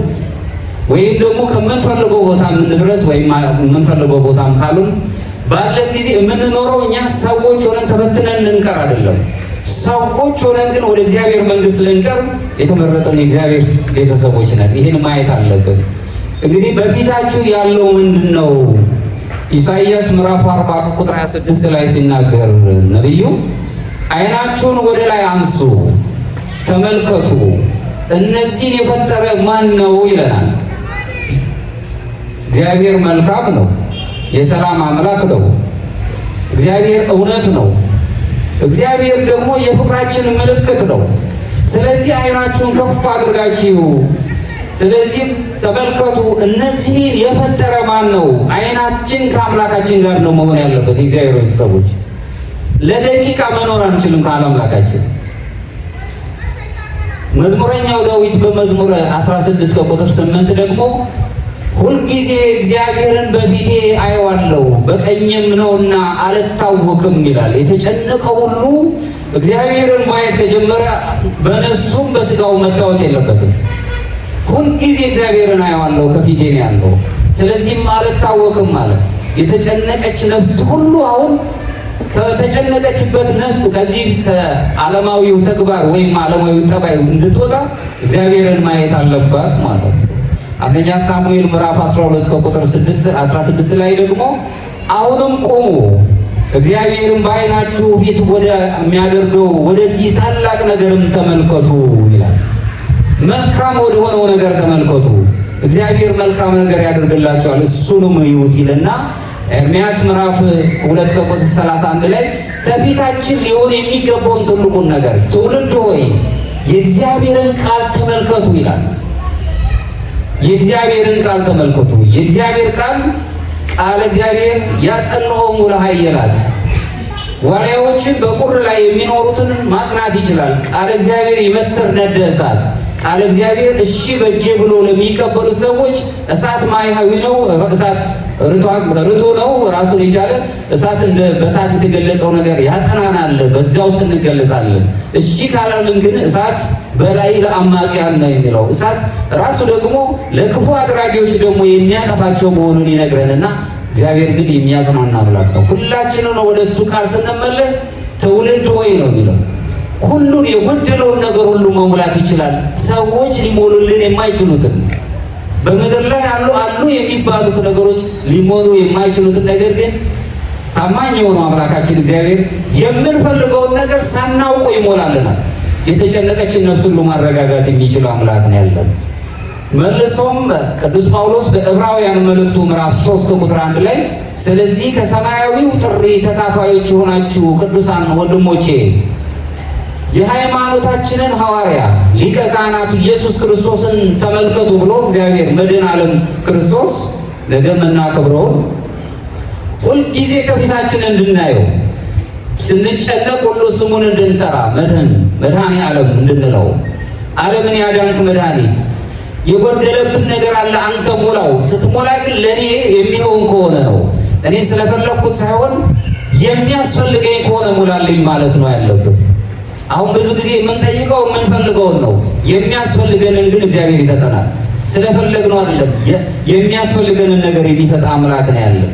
Speaker 1: ወይም ደግሞ ከምንፈልገው ቦታ የምንድረስ ወይም የምንፈልገው ቦታም ካሉን ባለን ጊዜ የምንኖረው እኛ ሰዎች ሆነን ተበትነን እንቀር አይደለም። ሰዎች ሆነን ግን ወደ እግዚአብሔር መንግሥት ልንቀርብ የተመረጠን የእግዚአብሔር ቤተሰቦች ነን። ይህን ማየት አለብን። እንግዲህ በፊታችሁ ያለው ምንድነው? ኢሳይያስ ምዕራፍ 40 ቁጥር 26 ላይ ሲናገር ነብዩ ዓይናችሁን ወደ ላይ አንሱ፣ ተመልከቱ፣ እነዚህን የፈጠረ ማን ነው ይለናል። እግዚአብሔር መልካም ነው፣ የሰላም አምላክ ነው። እግዚአብሔር እውነት ነው። እግዚአብሔር ደግሞ የፍቅራችን ምልክት ነው። ስለዚህ ዓይናችሁን ከፍ አድርጋችሁ ስለዚህ ተመልከቱ፣ እነዚህን የፈጠረ ማን ነው? ዓይናችን ከአምላካችን ጋር ነው መሆን ያለበት። የእግዚአብሔር ቤተሰቦች ለደቂቃ መኖር አንችልም ካለ አምላካችን። መዝሙረኛው ዳዊት በመዝሙር 16 ከቁጥር 8 ደግሞ ሁልጊዜ እግዚአብሔርን በፊቴ አየዋለሁ በቀኝም ነውና አልታወክም ይላል። የተጨነቀ ሁሉ እግዚአብሔርን ማየት ከጀመረ በነፍሱም በስጋው መታወቅ የለበትም። ሁልጊዜ እግዚአብሔርን አየዋለሁ ከፊቴ ነው ያለው፣ ስለዚህም አልታወክም ማለት የተጨነቀች ነፍስ ሁሉ አሁን ከተጨነቀችበት ነፍስ ከዚህ ከዓለማዊው ተግባር ወይም ዓለማዊው ጠባይ እንድትወጣ እግዚአብሔርን ማየት አለባት ማለት ነው። አንደኛ ሳሙኤል ምዕራፍ 12 ከቁጥር 16 ላይ ደግሞ አሁንም ቆሙ፣ እግዚአብሔርን በዓይናችሁ ፊት ወደ የሚያደርገው ወደዚህ ታላቅ ነገርም ተመልከቱ ይላል። መልካም ወደ ሆነው ነገር ተመልከቱ፣ እግዚአብሔር መልካም ነገር ያደርግላችኋል፣ እሱንም እዩት ይልና ኤርምያስ ምዕራፍ 2 ከቁጥር 31 ላይ ከፊታችን ሊሆን የሚገባውን ትልቁን ነገር ትውልድ ሆይ የእግዚአብሔርን ቃል ተመልከቱ ይላል። የእግዚአብሔርን ቃል ተመልከቱ። የእግዚአብሔር ቃል እግዚአብሔር ያጸንዖሙ ለኃየላት ዋልያዎችን በቁር ላይ የሚኖሩትን ማጽናት ይችላል። ቃል እግዚአብሔር ይመትር ነደ እሳት። ቃል እግዚአብሔር እሺ በጄ ብሎ ለሚቀበሉ ሰዎች እሳት ማይሃዊ ነው። እሳት ርቱ ነው። ራሱን የቻለ እሳት በእሳት የተገለጸው ነገር ያጸናናል። በዛ ውስጥ እንገለጻለን። እሺ ካላልን ግን እሳት በላይ ለአማጽያን ነው የሚለው። እሳት ራሱ ደግሞ ለክፉ አድራጊዎች ደግሞ የሚያጠፋቸው መሆኑን ይነግረንና እግዚአብሔር ግን የሚያጽናና አምላክ ነው። ሁላችንን ወደ እሱ ቃል ስንመለስ ትውልድ ሆይ ነው የሚለው። ሁሉን የጎደለውን ነገር ሁሉ መሙላት ይችላል። ሰዎች ሊሞሉልን የማይችሉትን በምድር ላይ አሉ የሚባሉት ነገሮች ሊሞሉ የማይችሉትን ነገር ግን ታማኝ የሆነው አምላካችን እግዚአብሔር የምንፈልገውን ነገር ሳናውቀው ይሞላልናል። የተጨነቀችን ነፍስ ሁሉ ማረጋጋት የሚችል አምላክ ነው ያለን። መልሶም ቅዱስ ጳውሎስ በዕብራውያን መልእክቱ ምዕራፍ 3 ቁጥር 1 ላይ ስለዚህ ከሰማያዊው ጥሪ ተካፋዮች የሆናችሁ ቅዱሳን ወንድሞቼ የሃይማኖታችንን ሐዋርያ ሊቀ ካህናቱ ኢየሱስ ክርስቶስን ተመልከቱ ብሎ እግዚአብሔር መድኃኔ ዓለም ክርስቶስ ነገም እናከብረውን ሁልጊዜ ከፊታችን እንድናየው ስንጨነቅ ሁሉ ስሙን እንድንጠራ መድኃኔ ዓለም እንድንለው ዓለምን ያዳንክ መድኃኒት የጎደለብን ነገር አለ አንተ ሙላው። ስትሞላ ግን ለእኔ የሚሆን ከሆነ ነው። እኔ ስለፈለግኩት ሳይሆን የሚያስፈልገኝ ከሆነ ሙላልኝ ማለት ነው ያለብን። አሁን ብዙ ጊዜ የምንጠይቀው የምንፈልገውን ነው። የሚያስፈልገንን ግን እግዚአብሔር ይሰጠናል። ስለፈለግነው አይደለም፣ የሚያስፈልገንን ነገር የሚሰጥ አምላክ ነው ያለው።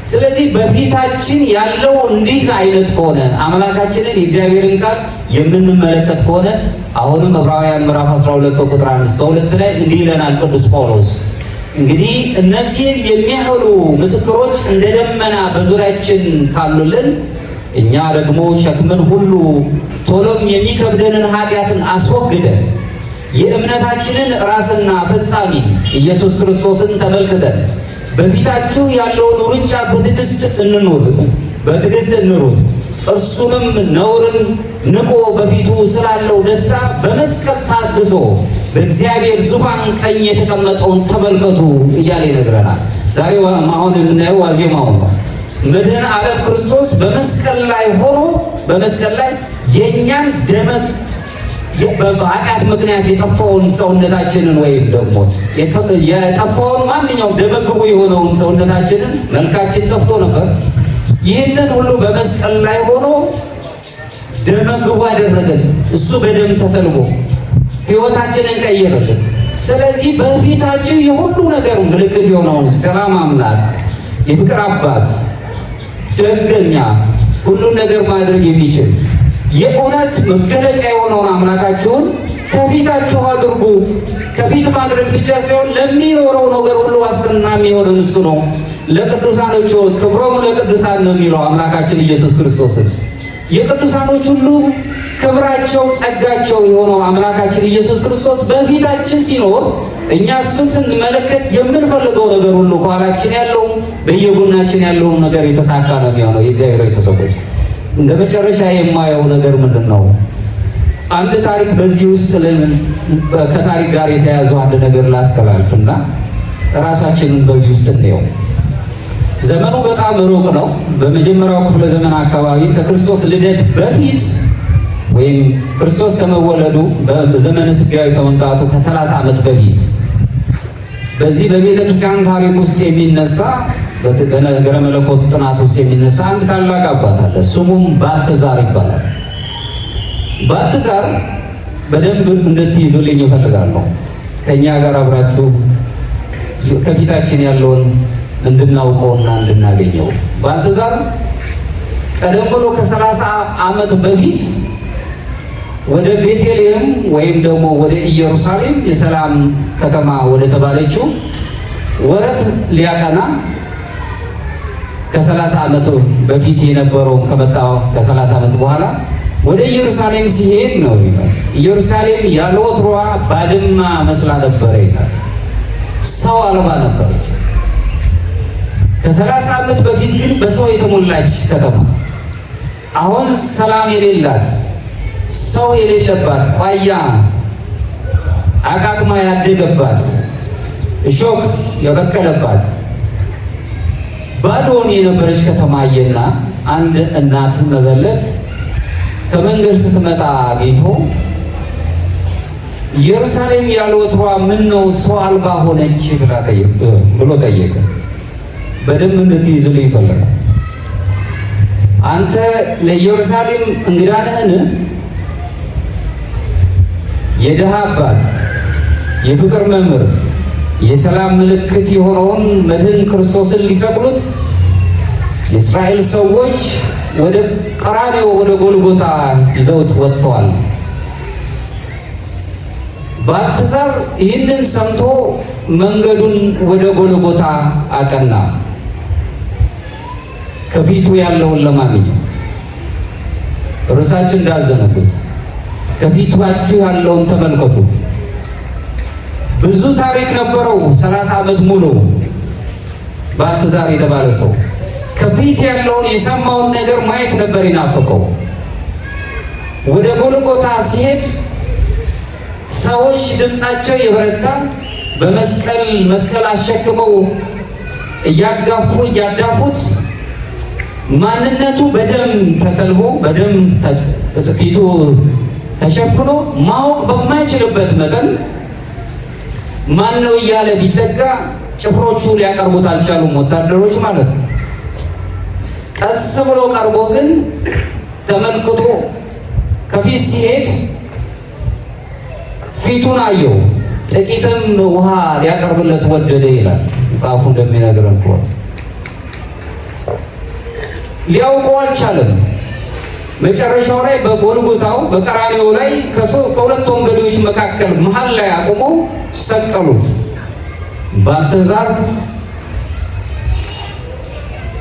Speaker 1: ስለዚህ በፊታችን ያለው እንዲህ አይነት ከሆነ አምላካችንን የእግዚአብሔርን ቃል የምንመለከት ከሆነ አሁንም ዕብራውያን ምዕራፍ 12 ቁጥር 1 እስከ 2 ላይ እንዲህ ይለናል ቅዱስ ጳውሎስ። እንግዲህ እነዚህን የሚያህሉ ምስክሮች እንደ ደመና በዙሪያችን ካሉልን እኛ ደግሞ ሸክምን ሁሉ ቶሎም የሚከብደንን ኃጢአትን አስወግደን የእምነታችንን ራስና ፈጻሚ ኢየሱስ ክርስቶስን ተመልክተን በፊታችሁ ያለውን ሩጫ በትዕግስት እንሩጥ። እርሱንም ነውርን ንቆ በፊቱ ስላለው ደስታ በመስቀል ታግሶ በእግዚአብሔር ዙፋን ቀኝ የተቀመጠውን ተመልከቱ እያለ ይነግረናል። ዛሬ አሁን የምናየው ዋዜማው ነው። መድኃኔ ዓለም ክርስቶስ በመስቀል ላይ ሆኖ በመስቀል ላይ የእኛን በኃጢአት ምክንያት የጠፋውን ሰውነታችንን ወይም ደግሞ የጠፋውን ማንኛውም ደመግቡ የሆነውን ሰውነታችንን መልካችን ጠፍቶ ነበር። ይህንን ሁሉ በመስቀል ላይ ሆኖ ደመግቡ አደረገን። እሱ በደም ተሰልቦ ሕይወታችንን ቀየረልን። ስለዚህ በፊታችሁ የሁሉ ነገር ምልክት የሆነውን ሰላም አምላክ፣ የፍቅር አባት፣ ደገኛ፣ ሁሉን ነገር ማድረግ የሚችል የእውነት መገለጫ የሆነውን አምላካችሁን ከፊታችሁ አድርጉ። ከፊት ማድረግ ብቻ ሳይሆን ለሚኖረው ነገር ሁሉ ዋስትና የሚሆነን እሱ ነው። ለቅዱሳኖቹ ክብሮሙ ለቅዱሳን ነው የሚለው አምላካችን ኢየሱስ ክርስቶስን። የቅዱሳኖች ሁሉ ክብራቸው ጸጋቸው የሆነው አምላካችን ኢየሱስ ክርስቶስ በፊታችን ሲኖር እኛ እሱን ስንመለከት የምንፈልገው ነገር ሁሉ ከኋላችን ያለው በየጎናችን ያለውን ነገር የተሳካ ነው የሚሆነው። የእግዚአብሔር ቤተሰቦች እንደ መጨረሻ የማየው ነገር ምንድን ነው? አንድ ታሪክ በዚህ ውስጥ ከታሪክ ጋር የተያያዘው አንድ ነገር ላስተላልፍና ራሳችንን በዚህ ውስጥ እንየው። ዘመኑ በጣም ሩቅ ነው። በመጀመሪያው ክፍለ ዘመን አካባቢ ከክርስቶስ ልደት በፊት ወይም ክርስቶስ ከመወለዱ በዘመነ ስጋዊ ከመምጣቱ ከ30 ዓመት በፊት በዚህ በቤተ ክርስቲያን ታሪክ ውስጥ የሚነሳ በነገረ መለኮት ጥናት ውስጥ የሚነሳ አንድ ታላቅ አባት አለ። ስሙም ባልተዛር ይባላል። ባልተዛር በደንብ እንድትይዙልኝ እፈልጋለሁ። ከኛ ጋር አብራችሁ ከፊታችን ያለውን እንድናውቀውና እንድናገኘው። ባልተዛር ቀደም ብሎ ከ30 ዓመት በፊት ወደ ቤተልሔም ወይም ደግሞ ወደ ኢየሩሳሌም የሰላም ከተማ ወደ ተባለችው ወረት ሊያቀና ከ30 ዓመት በፊት የነበረውን ከመጣ ከ30 ዓመት በኋላ ወደ ኢየሩሳሌም ሲሄድ ነው ይላል። ኢየሩሳሌም ያለ ወትሮዋ ባድማ መስላ ነበረ ይላል። ሰው አልባ ነበረች። ከ30 ዓመት በፊት ግን በሰው የተሞላች ከተማ፣ አሁን ሰላም የሌላት ሰው የሌለባት ቋያ አቃቅማ ያደገባት እሾክ የበቀለባት ባዶን የነበረች ከተማ አየና አንድ እናት መበለት ከመንገድ ስትመጣ አግኝቶ ኢየሩሳሌም ያለ ወትሮዋ ምን ነው ሰው አልባ ሆነች ብሎ ጠየቀ። በደንብ እንድትይዙልኝ ይፈልጋል። አንተ ለኢየሩሳሌም እንግዳ ነህን? የድሃ አባት፣ የፍቅር መምህር፣ የሰላም ምልክት የሆነውን መድህን ክርስቶስን ሊሰቅሉት የእስራኤል ሰዎች ወደ ቀራንዮ ወደ ጎልጎታ ይዘውት ወጥተዋል። ባልተዛር ይህንን ሰምቶ መንገዱን ወደ ጎልጎታ አቀና፣ ከፊቱ ያለውን ለማግኘት። ርዕሳችን እንዳዘነጉት ከፊታችሁ ያለውን ተመልከቱ። ብዙ ታሪክ ነበረው። 30 ዓመት ሙሉ ባልተዛር የተባለ ሰው ከፊት ያለውን የሰማውን ነገር ማየት ነበር ይናፍቀው። ወደ ጎልጎታ ሲሄድ ሰዎች ድምፃቸው የበረታ መስቀል አሸክመው እያዳፉት ማንነቱ በደም ተሰልቦ በደም ፊቱ ተሸፍኖ ማወቅ በማይችልበት መጠን ማን ነው እያለ ቢጠጋ ጭፍሮቹ ሊያቀርቡት አልቻሉም፣ ወታደሮች ማለት ነው። ቀስ ብሎ ቀርቦ ግን ተመልክቶ ከፊት ሲሄድ ፊቱን አየው፣ ጥቂትም ውሃ ሊያቀርብለት ወደደ ይላል መጽሐፉ እንደሚነግረን ከሆነ ሊያውቀው አልቻለም። መጨረሻው ላይ በጎልጎታው በቀራንዮ ላይ ከሁለት ወንበዴዎች መካከል መሃል ላይ አቁመው ሰቀሉት። ባልተዛር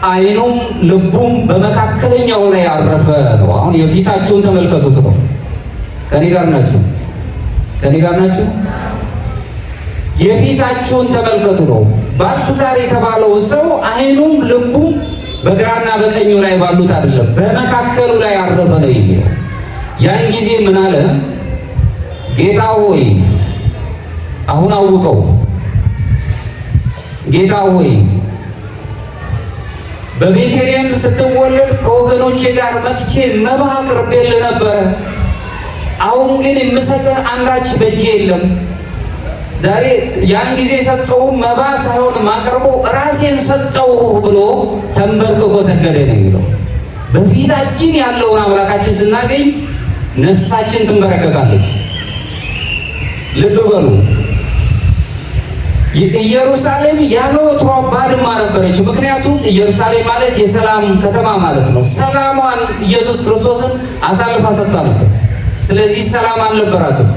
Speaker 1: ዓይኑም ልቡም በመካከለኛው ላይ አረፈ ነው። አሁን የፊታችሁን ተመልከቱት ነው። ከኔ ጋር ናችሁ? ከኔ ጋር ናችሁ? የፊታችሁን ተመልከቱ ነው። ባልተዛር የተባለው ሰው ዓይኑም ልቡም በግራና በቀኙ ላይ ባሉት አይደለም በመካከሉ ላይ አረፈ ነው የሚለው። ያን ጊዜ ምን አለ? ጌታ ሆይ አሁን አውቀው፣ ጌታ ሆይ በቤተልሔም ስትወለድ ከወገኖቼ ጋር መጥቼ መባ አቅርቤልህ ነበረ። አሁን ግን የምሰጥህ አንዳች በእጄ የለም። ዛሬ ያን ጊዜ ሰጠው መባ ሳይሆን ማቀርቦ ራሴን ሰጠው ብሎ ተንበርክኮ ሰገደ ነው የሚለው። በፊታችን ያለውን አምላካችን ስናገኝ ነፍሳችን ትንበረከካለች። ልብ በሉ። ኢየሩሳሌም ያለ ወትሯ ባድማ ነበረች። ምክንያቱም ኢየሩሳሌም ማለት የሰላም ከተማ ማለት ነው። ሰላሟን ኢየሱስ ክርስቶስን አሳልፋ ሰጥታ ነበር። ስለዚህ ሰላም አልነበራትም።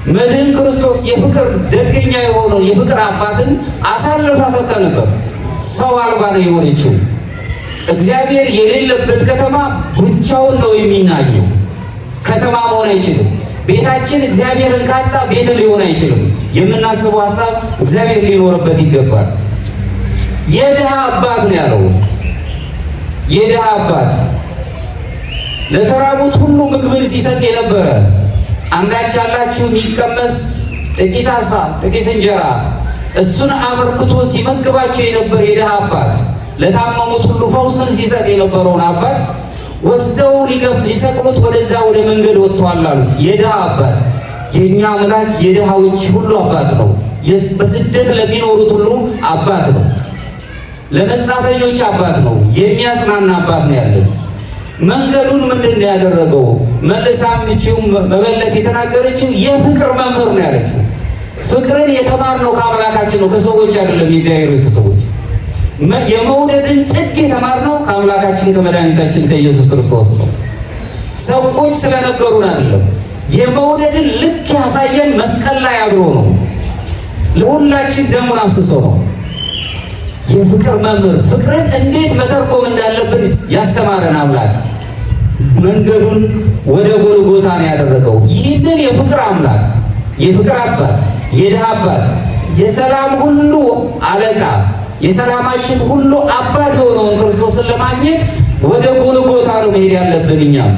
Speaker 1: መድህን ክርስቶስ የፍቅር ደገኛ የሆነው የፍቅር አባትን አሳልፋ ሰጥታ ነበር። ሰው አልባ ነው የሆነችው። እግዚአብሔር የሌለበት ከተማ ብቻውን ነው የሚናኘው። ከተማ መሆን አይችልም። ቤታችን እግዚአብሔርን ካጣ ቤት ሊሆን አይችልም። የምናስበው ሀሳብ እግዚአብሔር ሊኖርበት ይገባል። የድሃ አባት ነው ያለው። የድሃ አባት ለተራቡት ሁሉ ምግብን ሲሰጥ የነበረ አንዳች ያላችሁ የሚቀመስ ጥቂት ዓሣ ጥቂት እንጀራ እሱን አበርክቶ ሲመግባቸው የነበር የድሃ አባት፣ ለታመሙት ሁሉ ፈውስን ሲሰጥ የነበረውን አባት ወስደው ሊሰቅሉት ወደዛ ወደ መንገድ ወጥቷል አሉት። የድሃ አባት የኛ አምላክ የድሃዎች ሁሉ አባት ነው። በስደት ለሚኖሩት ሁሉ አባት ነው። ለመጻተኞች አባት ነው። የሚያጽናና አባት ነው ያለው። መንገዱን ምንድን ነው ያደረገው? መልሳም እቺው መበለት የተናገረችው የፍቅር መምህር ነው ያለችው። ፍቅርን የተማርነው ከአምላካችን ነው፣ ከሰዎች አይደለም። የእግዚአብሔር ቤተሰቦች የመውደድን ጥግ የተማርነው ከአምላካችን ከመድኃኒታችን ከኢየሱስ ክርስቶስ ነው። ሰዎች ስለነገሩን አይደለም። የመውደድን ልክ ያሳየን መስቀል ላይ አድሮ ነው። ለሁላችን ደሙን አፍስሶ ነው። የፍቅር መምህር፣ ፍቅርን እንዴት መተርጎም እንዳለብን ያስተማረን አምላክ መንገዱን ወደ ጎልጎታ ነው ያደረገው። ይህንን የፍቅር አምላክ፣ የፍቅር አባት፣ የድሃ አባት፣ የሰላም ሁሉ አለቃ፣ የሰላማችን ሁሉ አባት የሆነውን ክርስቶስን ለማግኘት ወደ ጎልጎታ ነው መሄድ ያለብን። እኛም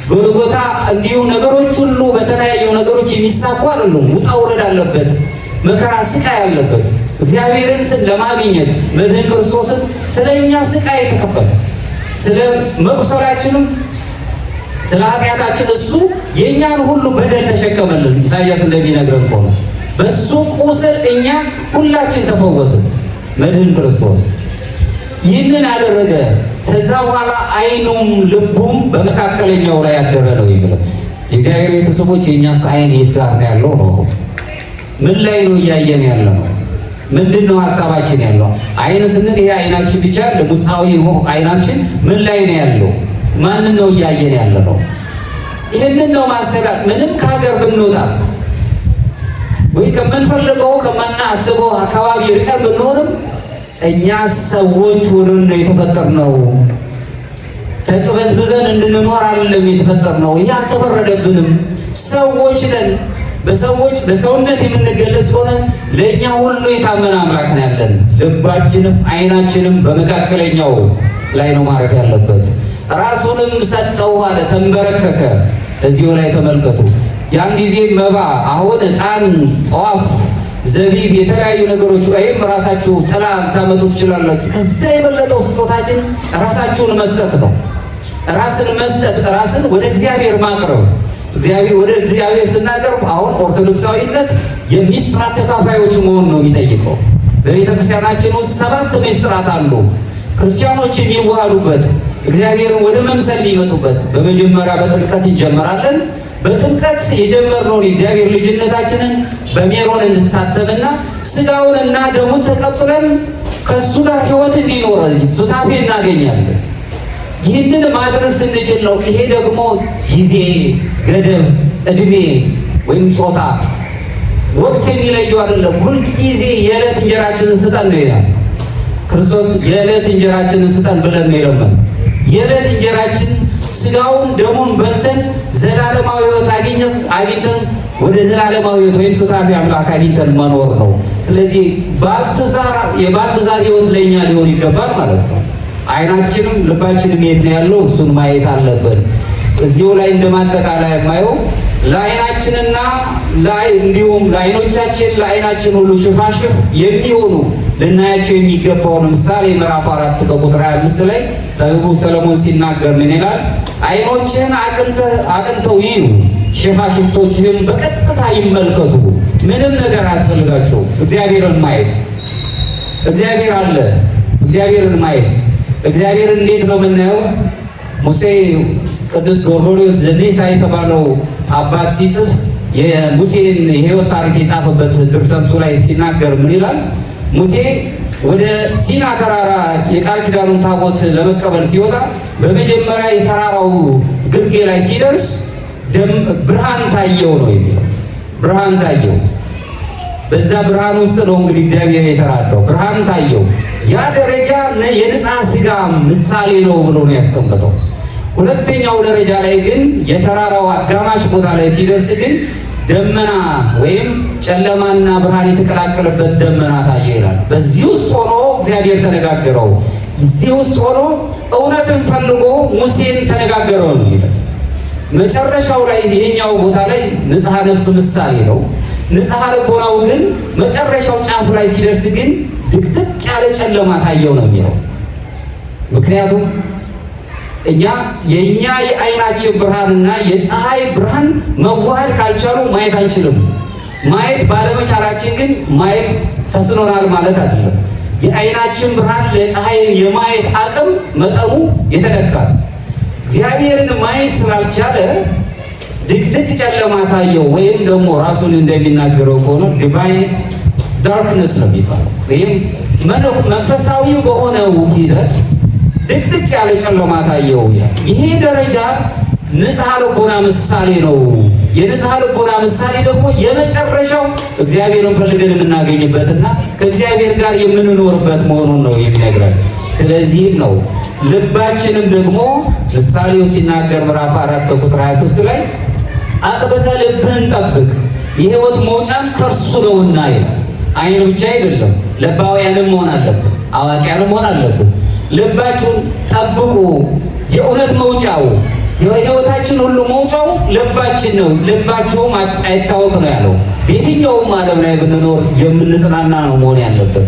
Speaker 1: ጎልጎታ እንዲሁ ነገሮች ሁሉ በተለያዩ ነገሮች የሚሳኩ አይደሉም። ውጣ ውረድ አለበት፣ መከራ ስቃይ አለበት። እግዚአብሔርን ለማግኘት መድህን ክርስቶስን ስለኛ ስቃይ ተቀበለ። ስለ መቁሰላችንም ስለ ኃጢአታችን እሱ የእኛን ሁሉ በደል ተሸከመልን። ኢሳይያስ እንደሚነግረን ከሆነ በሱ ቁስል እኛ ሁላችን ተፈወስን። መድህን ክርስቶስ ይህንን አደረገ። ከዛ በኋላ ዓይኑም ልቡም በመካከለኛው ላይ ያደረ ነው የሚለው። የእግዚአብሔር ቤተሰቦች የእኛስ ዓይን የት ጋር ነው ያለው ነው? ምን ላይ ነው እያየን ያለ ነው? ምንድን ነው ሀሳባችን ያለው? ዓይን ስንል ይሄ ዓይናችን ብቻ ለሙሳዊ ዓይናችን ምን ላይ ነው ያለው? ማንን ነው እያየን ያለ ነው? ይህንን ነው ማሰጋት። ምንም ከሀገር ብንወጣ ወይ ከምንፈልገው ከማናስበው አካባቢ ርቀን ብንሆንም እኛ ሰዎች ሆነን ነው የተፈጠርነው። ተቅበዝብዘን እንድንኖር አይደለም የተፈጠርነው። ይህ አልተፈረደብንም። ሰዎች ነን። በሰውነት የምንገለጽ ሆነ ለእኛ ሁሉ የታመነ አምላክ ነው ያለን። ልባችንም ዓይናችንም በመካከለኛው ላይ ነው ማረፍ ያለበት። ራሱንም ሰጠው አለ፣ ተንበረከከ። እዚሁ ላይ ተመልከቱ። ያን ጊዜ መባ፣ አሁን ዕጣን፣ ጧፍ፣ ዘቢብ፣ የተለያዩ ነገሮች ወይም ራሳችሁ ጥላ ልታመጡ ትችላላችሁ። ከዛ የበለጠው ስጦታ ግን ራሳችሁን መስጠት ነው። ራስን መስጠት፣ ራስን ወደ እግዚአብሔር ማቅረብ። ወደ እግዚአብሔር ስናቀርብ አሁን ኦርቶዶክሳዊነት የሚስጥራት ተካፋዮች መሆን ነው የሚጠይቀው። በቤተ ክርስቲያናችን ውስጥ 7 ምስጢራት አሉ። ክርስቲያኖች የሚዋሃዱበት እግዚአብሔርን ወደ መምሰል የሚመጡበት በመጀመሪያ በጥምቀት እንጀምራለን። በጥምቀት የጀመርነውን የእግዚአብሔር ልጅነታችንን በሜሮን እንድታተምና ስጋውንና ደሙን ተቀብለን ከሱ ጋር ሕይወት እንዲኖረን ሱታፌ እናገኛለን። ይህንን ማድረግ ስንችል ነው። ይሄ ደግሞ ጊዜ፣ ገደብ፣ እድሜ ወይም ጾታ፣ ወቅት የሚለየው አይደለም። ሁልጊዜ የዕለት እንጀራችንን ስጠን ነው ይላል ክርስቶስ። የዕለት እንጀራችንን ስጠን ብለን ነው የለመነው። የዕለት እንጀራችን ስጋውን ደሙን በልተን ዘላለማዊ ሕይወት አግኝተን ወደ ዘላለማዊ ሕይወት ወይም ሱታፌ አምላክ አግኝተን መኖር ነው። ስለዚህ የባልትዛር ሕይወት ለእኛ ሊሆን ይገባል ማለት ነው። አይናችንም ልባችንም የት ነው ያለው? እሱን ማየት አለብን። እዚሁ ላይ እንደማጠቃላይ የማየው ለአይናችንና እንዲሁም ለአይኖቻችን ለአይናችን ሁሉ ሽፋሽፍ የሚሆኑ ልናያቸው የሚገባውን ምሳሌ ምዕራፍ 4 ከቁጥር 25 ላይ ጠቢቡ ሰለሞን ሲናገር ምን ይላል? አይኖችህን አቅንተው ይዩ፣ ሽፋሽፍቶችህም በቀጥታ ይመልከቱ። ምንም ነገር አያስፈልጋቸው። እግዚአብሔርን ማየት፣ እግዚአብሔር አለ። እግዚአብሔርን ማየት። እግዚአብሔርን እንዴት ነው የምናየው? ሙሴ ቅዱስ ጎርጎርዮስ ዘኔሳ የተባለው አባት ሲጽፍ የሙሴን የሕይወት ታሪክ የጻፈበት ድርሰቱ ላይ ሲናገር ምን ይላል? ሙሴ ወደ ሲና ተራራ የቃል ኪዳኑን ታቦት ለመቀበል ሲወጣ በመጀመሪያ የተራራው ግርጌ ላይ ሲደርስ ብርሃን ታየው ነው የሚለው። ብርሃን ታየው። በዛ ብርሃን ውስጥ ነው እንግዲህ እግዚአብሔር የተራዳው። ብርሃን ታየው። ያ ደረጃ የንጽሐ ሥጋ ምሳሌ ነው ብሎ ነው ያስቀመጠው። ሁለተኛው ደረጃ ላይ ግን የተራራው አጋማሽ ቦታ ላይ ሲደርስ ግን ደመና ወይም ጨለማና ብርሃን የተቀላቀለበት ደመና ታየ ይላል። በዚህ ውስጥ ሆኖ እግዚአብሔር ተነጋገረው። እዚህ ውስጥ ሆኖ እውነትን ፈልጎ ሙሴን ተነጋገረው ነው ይላል። መጨረሻው ላይ ይሄኛው ቦታ ላይ ንጽሐ ነፍስ ምሳሌ ነው። ንጽሐ ልቦናው ግን መጨረሻው ጫፍ ላይ ሲደርስ ግን ድቅድቅ ያለ ጨለማ ታየው ነው የሚለው። ምክንያቱም የእኛ የአይናችን ብርሃንና የፀሐይ ብርሃን መዋሃድ ካልቻሉ ማየት አንችልም። ማየት ባለመቻላችን ግን ማየት ተስኖናል ማለት አይደለም። የአይናችን ብርሃን ለፀሐይን የማየት አቅም መጠኑ የተለካል። እግዚአብሔርን ማየት ስላልቻለ ድቅድቅ ጨለማ ታየው። ወይም ደግሞ ራሱን እንደሚናገረው ከሆነ ዲቫይን ዳርክነስ ነው የሚባለው። ይህም መንፈሳዊ በሆነው ሂደት ድቅድቅ ያለ ጨለማ ታየው። ይሄ ደረጃ ንጽሐ ልቦና ምሳሌ ነው። የንጽሐ ልቦና ምሳሌ ደግሞ የመጨረሻው እግዚአብሔርን ፈልገን የምናገኝበትና ከእግዚአብሔር ጋር የምንኖርበት መሆኑን ነው የሚነግረን። ስለዚህም ነው ልባችንም ደግሞ ምሳሌው ሲናገር ምዕራፍ 4 ከቁጥር 23 ላይ አጥብቀህ ልብህን ጠብቅ የሕይወት መውጫም ከእርሱ ነውና ይላል። አይን ብቻ አይደለም፣ ልባውያንም መሆን አለብን፣ አዋቂያንም መሆን አለብን። ልባችሁን ጠብቁ። የእውነት መውጫው የሕይወታችን ሁሉ መውጫው ልባችን ነው። ልባችሁም አይታወቅ ነው ያለው። በየትኛውም ዓለም ላይ ብንኖር የምንጽናና ነው መሆን ያለበት።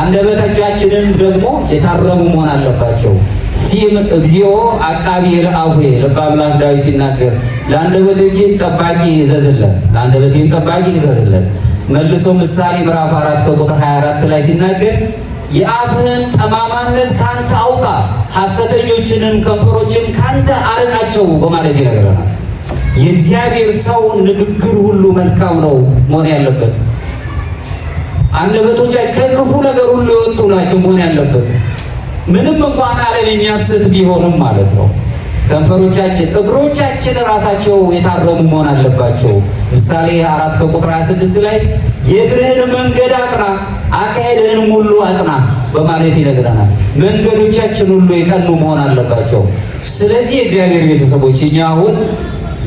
Speaker 1: አንደበቶቻችንም ደግሞ የታረሙ መሆን አለባቸው። ሲም እግዚኦ አቃቢ ለአፉየ ልበ አምላክ ዳዊት ሲናገር ለአንደበቶቼ ጠባቂ ይዘዝለት፣ ለአንደበቴም ጠባቂ ይዘዝለት። መልሶ ምሳሌ ምዕራፍ 4 ከቁጥር 24 ላይ ሲናገር የአፍህን ጠማማነት ካንተ አውቃ ሐሰተኞችንም ከንፈሮችን ካንተ አርቃቸው በማለት ይነግረናል። የእግዚአብሔር ሰው ንግግር ሁሉ መልካም ነው መሆን ያለበት። አንደበቶቻችን ከክፉ ነገር ሁሉ የወጡ ናቸው መሆን ያለበት። ምንም እንኳን ዓለም የሚያስት ቢሆንም ማለት ነው። ከንፈሮቻችን፣ እግሮቻችን ራሳቸው የታረሙ መሆን አለባቸው። ምሳሌ 4 ከቁጥር 26 ላይ የእግርህን መንገድ አቅና አካሄድህንም ሁሉ አጽና በማለት ይነግረናል። መንገዶቻችን ሁሉ የቀኑ መሆን አለባቸው። ስለዚህ የእግዚአብሔር ቤተሰቦች እኛ አሁን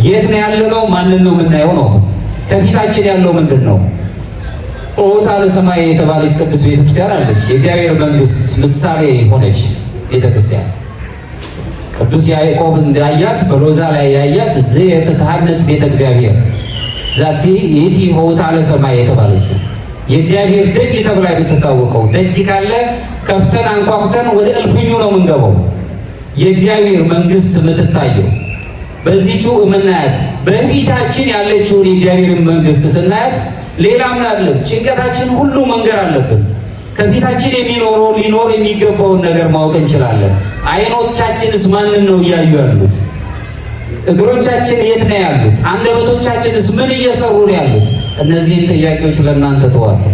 Speaker 1: የት ነው ያለነው? ማንን ነው የምናየው ነው? ከፊታችን ያለው ምንድን ነው? ኦታ ለሰማይ የተባለች ቅዱስ ቤተክርስቲያን አለች። የእግዚአብሔር መንግስት ምሳሌ ሆነች ቤተክርስቲያን። ቅዱስ ያዕቆብ እንዳያት በሎዛ ላይ ያያት ዘየተሐነጽ ቤተ እግዚአብሔር ዛቲ ይእቲ ሆታ ለሰማይ የተባለችው የእግዚአብሔር ደጅ ተብላ የምትታወቀው ደጅ ካለ ከፍተን አንኳኩተን ወደ እልፍኙ ነው የምንገባው። የእግዚአብሔር መንግስት የምትታየው በዚህቹ የምናያት በፊታችን ያለችውን የእግዚአብሔር መንግስት ስናያት ሌላ ምን አለ? ጭንቀታችን ሁሉ መንገር አለብን። ከፊታችን ሊኖር የሚገባውን ነገር ማወቅ እንችላለን። አይኖቻችንስ ማንን ነው እያዩ ያሉት? እግሮቻችን የት ነው ያሉት? አንደበቶቻችንስ ምን እየሰሩ ነው ያሉት? እነዚህን ጥያቄዎች ለእናንተ ተዋለሁ።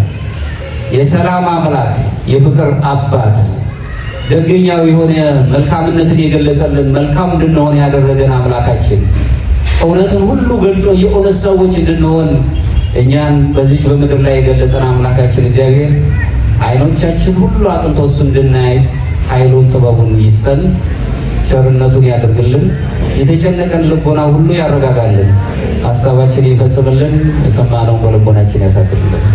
Speaker 1: የሰላም አምላክ የፍቅር አባት ደገኛው የሆነ መልካምነትን የገለጸልን መልካም እንድንሆን ያደረገን አምላካችን እውነትን ሁሉ ገልጾ የእውነት ሰዎች እንድንሆን እኛን በዚች በምድር ላይ የገለጸን አምላካችን እግዚአብሔር አይኖቻችን ሁሉ አቅንቶ እሱ እንድናይ ኃይሉን ጥበቡን ይስጠን፣ ቸርነቱን ያደርግልን፣ የተጨነቀን ልቦና ሁሉ ያረጋጋልን፣ ሀሳባችን ይፈጽምልን፣ የሰማነውን በልቦናችን ያሳድርልን።